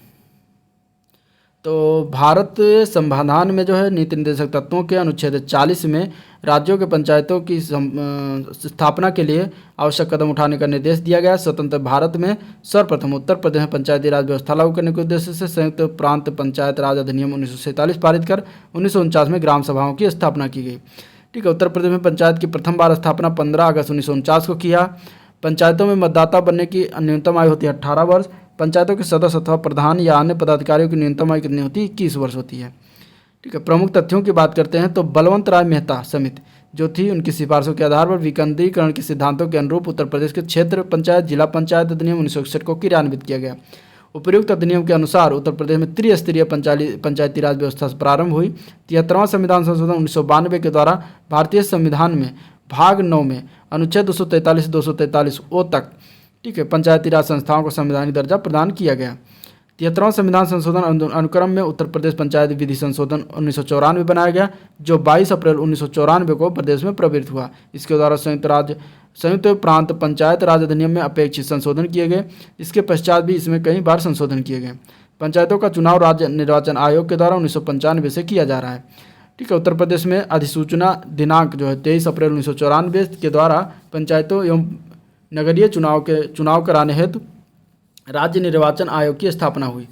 तो भारत संविधान में जो है नीति निर्देशक तत्वों के अनुच्छेद 40 में राज्यों के पंचायतों की स्थापना के लिए आवश्यक कदम उठाने का निर्देश दिया गया। स्वतंत्र भारत में सर्वप्रथम उत्तर प्रदेश में पंचायती राज व्यवस्था लागू करने के उद्देश्य से संयुक्त प्रांत पंचायत राज अधिनियम 1947 पारित कर 1949 में ग्राम सभाओं की स्थापना की गई, ठीक है। उत्तर प्रदेश में पंचायत की प्रथम बार स्थापना 15 अगस्त 1949 को किया। पंचायतों में मतदाता बनने की न्यूनतम आयु होती है 18 वर्ष। पंचायतों के सदस्य अथवा प्रधान या अन्य पदाधिकारियों की न्यूनतम आयु कितनी होती है? 21 वर्ष होती है, ठीक है। प्रमुख तथ्यों की बात करते हैं तो बलवंत राय मेहता समिति जो थी उनकी सिफारिशों के आधार पर विकेंद्रीकरण के सिद्धांतों के अनुरूप उत्तर प्रदेश के क्षेत्र पंचायत जिला पंचायत अधिनियम 1961 को क्रियान्वित किया गया। उपर्युक्त अधिनियम के अनुसार उत्तर प्रदेश में त्रिस्तरीय पंचायती राज व्यवस्था प्रारंभ हुई। 73वां संविधान संशोधन 1992 के द्वारा भारतीय संविधान में भाग 9 में अनुच्छेद 243 ओ तक, ठीक है, पंचायती राज संस्थाओं को संवैधानिक दर्जा प्रदान किया गया। 73वां संविधान संशोधन अनुक्रम में उत्तर प्रदेश पंचायत विधि संशोधन 1994 बनाया गया जो 22 अप्रैल 1994 को प्रदेश में प्रवृत्त हुआ। इसके द्वारा संयुक्त प्रांत पंचायत राज अधिनियम में अपेक्षित संशोधन किए गए। इसके पश्चात भी इसमें कई बार संशोधन किए गए। पंचायतों का चुनाव राज्य निर्वाचन आयोग के द्वारा 1995 से किया जा रहा है, ठीक है। उत्तर प्रदेश में अधिसूचना दिनांक जो है 23 अप्रैल 1994 के द्वारा पंचायतों एवं नगरीय चुनाव कराने हेतु राज्य निर्वाचन आयोग की स्थापना हुई,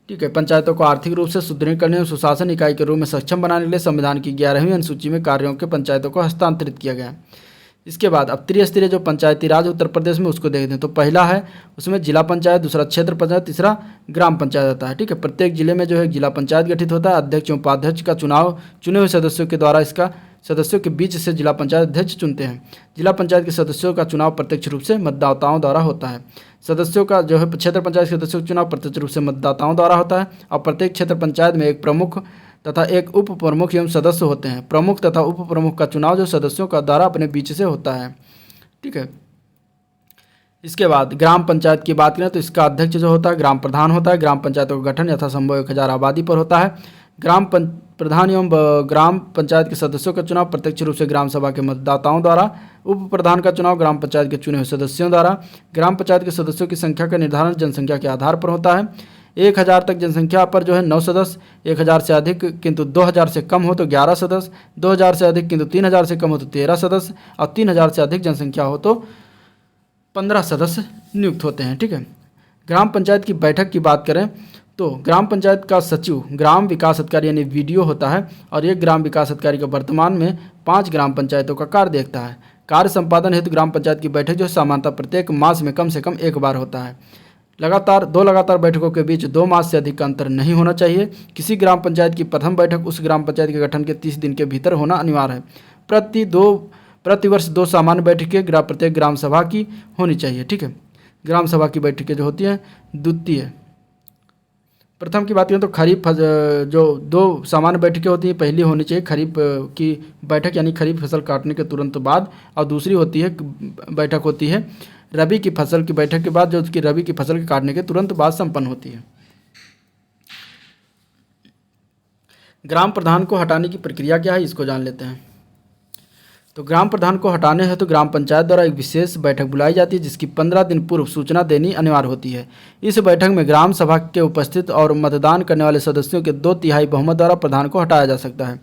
ठीक है। पंचायतों को आर्थिक रूप से सुदृढ़ करने और सुशासन इकाई के रूप में सक्षम बनाने के लिए संविधान की 11वीं अनुसूची में कार्यों के पंचायतों को हस्तांतरित किया गया। इसके बाद अब त्रिस्तरीय जो पंचायती राज उत्तर प्रदेश में उसको देखते हैं। तो पहला है उसमें जिला पंचायत, दूसरा क्षेत्र पंचायत, तीसरा ग्राम पंचायत आता है, ठीक है। प्रत्येक जिले में जो है जिला पंचायत गठित होता है। अध्यक्ष एवं उपाध्यक्ष का चुनाव चुने हुए सदस्यों के द्वारा इसका सदस्यों के बीच से जिला पंचायत अध्यक्ष चुनते हैं। जिला पंचायत के सदस्यों का चुनाव प्रत्यक्ष रूप से मतदाताओं द्वारा होता है। सदस्यों का जो है क्षेत्र पंचायत के सदस्यों का चुनाव प्रत्यक्ष रूप से मतदाताओं द्वारा होता है। और प्रत्येक क्षेत्र पंचायत में एक प्रमुख तथा एक उप प्रमुख एवं सदस्य होते हैं। प्रमुख तथा उप प्रमुख का चुनाव जो सदस्यों का द्वारा अपने बीच से होता है, ठीक है। इसके बाद ग्राम पंचायत की बात करें तो इसका अध्यक्ष जो होता है ग्राम प्रधान होता है। ग्राम पंचायतों का गठन यथासंभव 1000 आबादी पर होता है। ग्राम प्रधान एवं ग्राम पंचायत के सदस्यों का चुनाव प्रत्यक्ष रूप से ग्राम सभा के मतदाताओं द्वारा। उप प्रधान का चुनाव ग्राम पंचायत के चुने हुए सदस्यों द्वारा। ग्राम पंचायत के सदस्यों की संख्या का निर्धारण जनसंख्या के आधार पर होता है। 1000 तक जनसंख्या पर जो है 9 सदस्य, 1000 से अधिक किंतु 2000 से कम हो तो 11 सदस्य, 2000 से अधिक किंतु 3000 से कम हो तो 13 सदस्य और 3000 से अधिक जनसंख्या हो तो 15 सदस्य नियुक्त होते हैं, ठीक है। ग्राम पंचायत की बैठक की बात करें तो ग्राम पंचायत का सचिव ग्राम विकास अधिकारी यानी वीडीओ होता है और एक ग्राम विकास अधिकारी का वर्तमान में 5 ग्राम पंचायतों का कार्य देखता है। कार्य संपादन हेतु ग्राम पंचायत की बैठक जो सामान्यतः प्रत्येक मास में कम से कम एक बार होता है। दो लगातार बैठकों के बीच 2 मास से अधिक का अंतर नहीं होना चाहिए। किसी ग्राम पंचायत की प्रथम बैठक उस ग्राम पंचायत के गठन के 30 दिन के भीतर होना अनिवार्य है। प्रतिवर्ष 2 सामान्य बैठकें प्रत्येक ग्राम सभा की होनी चाहिए, ठीक है। ग्राम सभा की बैठकें जो होती हैं द्वितीय प्रथम की बात करें तो खरीफ जो 2 सामान्य बैठकें होती हैं, पहली होनी चाहिए खरीफ की बैठक यानी खरीफ फसल काटने के तुरंत बाद, और दूसरी होती है बैठक होती है रबी की फसल की बैठक के बाद जो उसकी रबी की फसल के काटने के तुरंत बाद संपन्न होती है। ग्राम प्रधान को हटाने की प्रक्रिया क्या है इसको जान लेते हैं। तो ग्राम प्रधान को हटाने है तो ग्राम पंचायत द्वारा एक विशेष बैठक बुलाई जाती है जिसकी 15 दिन पूर्व सूचना देनी अनिवार्य होती है। इस बैठक में ग्राम सभा के उपस्थित और मतदान करने वाले सदस्यों के 2/3 बहुमत द्वारा प्रधान को हटाया जा सकता है।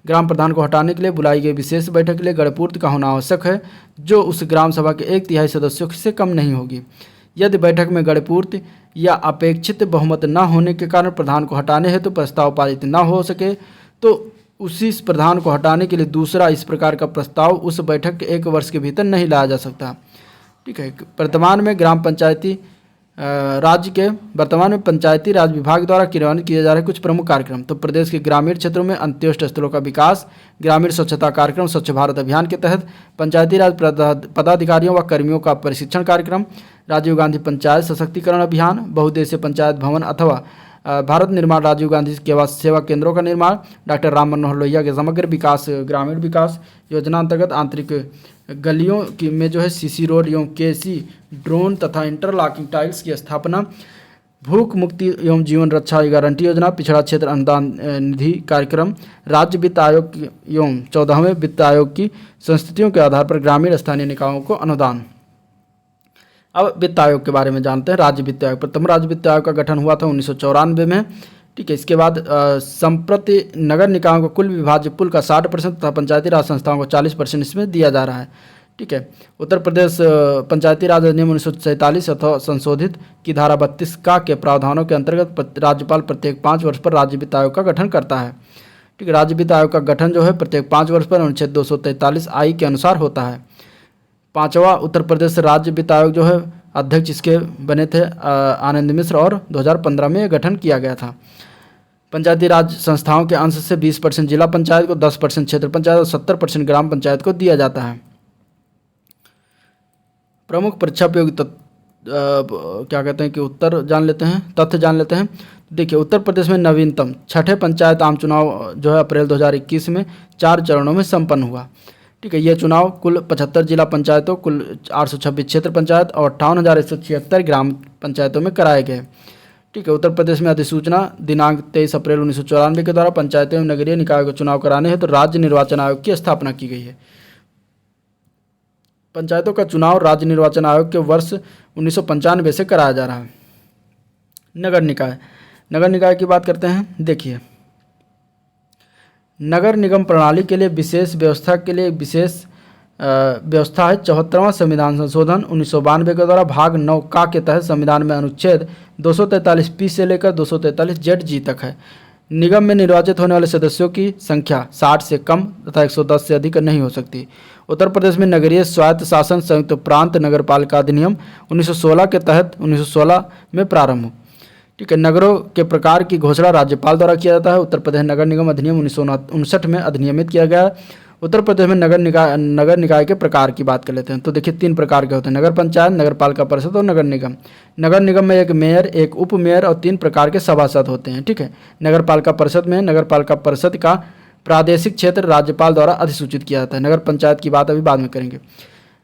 ग्राम प्रधान को हटाने के लिए बुलाई गई विशेष बैठक के लिए गणपूर्ति का होना आवश्यक है जो उस ग्राम सभा के 1/3 सदस्यों से कम नहीं होगी। यदि बैठक में गणपूर्ति या अपेक्षित बहुमत न होने के कारण प्रधान को हटाने हेतु प्रस्ताव पारित न हो सके तो उसी प्रधान को हटाने के लिए दूसरा इस प्रकार का प्रस्ताव उस बैठक के 1 वर्ष के भीतर नहीं लाया जा सकता, ठीक है। वर्तमान में पंचायती राज विभाग द्वारा क्रियान्वित किए जा रहे कुछ प्रमुख कार्यक्रम। तो प्रदेश के ग्रामीण क्षेत्रों में अंत्योष्ट स्थलों का विकास, ग्रामीण स्वच्छता कार्यक्रम, स्वच्छ भारत अभियान के तहत पंचायती राज पदाधिकारियों व कर्मियों का प्रशिक्षण कार्यक्रम, राजीव गांधी पंचायत सशक्तिकरण अभियान, बहुउद्देशीय पंचायत भवन अथवा भारत निर्माण राजीव गांधी सेवा केंद्रों का निर्माण, डॉक्टर राम मनोहर लोहिया के समग्र विकास ग्रामीण विकास योजना अंतर्गत आंतरिक गलियों की में जो है सीसी रोड एवं केसी ड्रोन तथा इंटरलॉकिंग टाइल्स की स्थापना, भूख मुक्ति एवं जीवन रक्षा गारंटी योजना, पिछड़ा क्षेत्र अनुदान निधि कार्यक्रम, राज्य वित्त आयोग एवं 14वें वित्त आयोग की संस्तुतियों के आधार पर ग्रामीण स्थानीय निकायों को अनुदान। अब वित्त आयोग के बारे में जानते हैं। राज्य वित्त आयोग, प्रथम राज्य वित्त आयोग का गठन हुआ था 1994 में, ठीक है। इसके बाद संप्रति नगर निकायों को कुल विभाज्य पुल का 60% तथा पंचायती राज संस्थाओं को 40% इसमें दिया जा रहा है, ठीक है। उत्तर प्रदेश पंचायती राज अधिनियम 1947 अथवा संशोधित की धारा 32 का के प्रावधानों के अंतर्गत राज्यपाल प्रत्येक 5 वर्ष पर राज्य वित्त आयोग का गठन करता है, ठीक है। राज्य वित्त आयोग का गठन जो है प्रत्येक 5 वर्ष पर अनुच्छेद 243 आई के अनुसार होता है। 5वां उत्तर प्रदेश राज्य वित्त आयोग जो है अध्यक्ष इसके बने थे आनंद मिश्र और 2015 में गठन किया गया था। पंचायती राज संस्थाओं के अंश से 20% जिला पंचायत को, 10% क्षेत्र पंचायत और 70% ग्राम पंचायत को दिया जाता है। प्रमुख परीक्षा उपयोगी क्या कहते हैं कि उत्तर जान लेते हैं, तथ्य जान लेते हैं। देखिए, उत्तर प्रदेश में नवीनतम 6ठे पंचायत आम चुनाव जो है अप्रैल 2021 में 4 चरणों में संपन्न हुआ, ठीक है। यह चुनाव कुल 75 जिला पंचायतों, कुल 826 क्षेत्र पंचायत और 58,176 ग्राम पंचायतों में कराए गए, ठीक है। उत्तर प्रदेश में अधिसूचना दिनांक 23 अप्रैल 1994 के द्वारा पंचायतों एवं नगरीय निकायों का चुनाव कराने हेतु राज्य निर्वाचन आयोग की स्थापना की गई है। पंचायतों का चुनाव राज्य निर्वाचन आयोग के वर्ष 1995 से कराया जा रहा है। नगर निकाय, नगर निकाय की बात करते हैं। देखिए, नगर निगम प्रणाली के लिए विशेष व्यवस्था के लिए विशेष व्यवस्था है 74वां संविधान संशोधन 1992 के द्वारा भाग 9 का के तहत संविधान में अनुच्छेद 243 से लेकर 243 ZG तक है। निगम में निर्वाचित होने वाले सदस्यों की संख्या 60 से कम तथा 110 से अधिक नहीं हो सकती। उत्तर प्रदेश में नगरीय स्वायत्त शासन संयुक्त प्रांत नगरपालिका अधिनियम 1916 के तहत 1916 में प्रारंभ, ठीक है। नगरों के प्रकार की घोषणा राज्यपाल द्वारा किया जाता है। उत्तर प्रदेश नगर निगम अधिनियम 1959 में अधिनियमित किया गया है। उत्तर प्रदेश में नगर निकाय के प्रकार की बात कर लेते हैं। तो देखिए, 3 प्रकार के होते हैं, नगर पंचायत, नगर पालिका परिषद और नगर निगम। नगर निगम में एक मेयर, एक उप मेयर और 3 प्रकार के सभासद होते हैं, ठीक है। नगर पालिका परिषद में नगर पालिका परिषद का प्रादेशिक क्षेत्र राज्यपाल द्वारा अधिसूचित किया जाता है। नगर पंचायत की बात अभी बाद में करेंगे।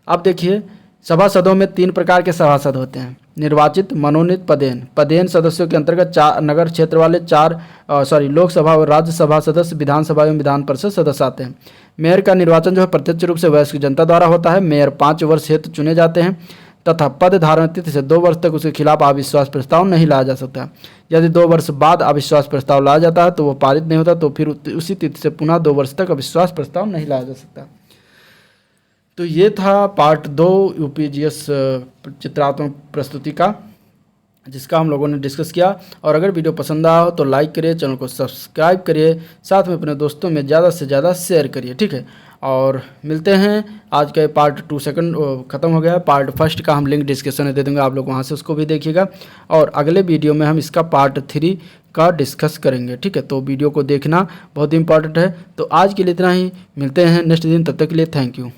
अब देखिए, सभासदों में 3 प्रकार के सभासद होते हैं, निर्वाचित, मनोनीत, पदेन। पदेन सदस्यों के अंतर्गत 4 नगर क्षेत्र वाले लोकसभा और राज्यसभा सदस्य, विधानसभा एवं विधान परिषद सदस्य आते हैं। मेयर का निर्वाचन जो है प्रत्यक्ष रूप से वयस्क जनता द्वारा होता है। मेयर 5 वर्ष हेतु चुने जाते हैं तथा पद धारण तिथि से 2 वर्ष तक उसके खिलाफ अविश्वास प्रस्ताव नहीं लाया जा सकता। यदि 2 वर्ष बाद अविश्वास प्रस्ताव लाया जाता है तो वो पारित नहीं होता, तो फिर उसी तिथि से पुनः 2 वर्ष तक अविश्वास प्रस्ताव नहीं लाया जा सकता। तो ये था पार्ट 2 यूपीजीएस चित्रात्मक प्रस्तुति का, जिसका हम लोगों ने डिस्कस किया। और अगर वीडियो पसंद आया हो तो लाइक करिए, चैनल को सब्सक्राइब करिए, साथ में अपने दोस्तों में ज़्यादा से ज़्यादा शेयर करिए, ठीक है। और मिलते हैं, आज का पार्ट 2 ख़त्म हो गया है। पार्ट 1 का हम लिंक डिस्क्रिप्शन में दे दूँगा, आप लोग वहाँ से उसको भी देखिएगा। और अगले वीडियो में हम इसका पार्ट 3 का डिस्कस करेंगे, ठीक है। तो वीडियो को देखना बहुत इंपॉर्टेंट है। तो आज के लिए इतना ही, मिलते हैं नेक्स्ट दिन, तब तक के लिए थैंक यू।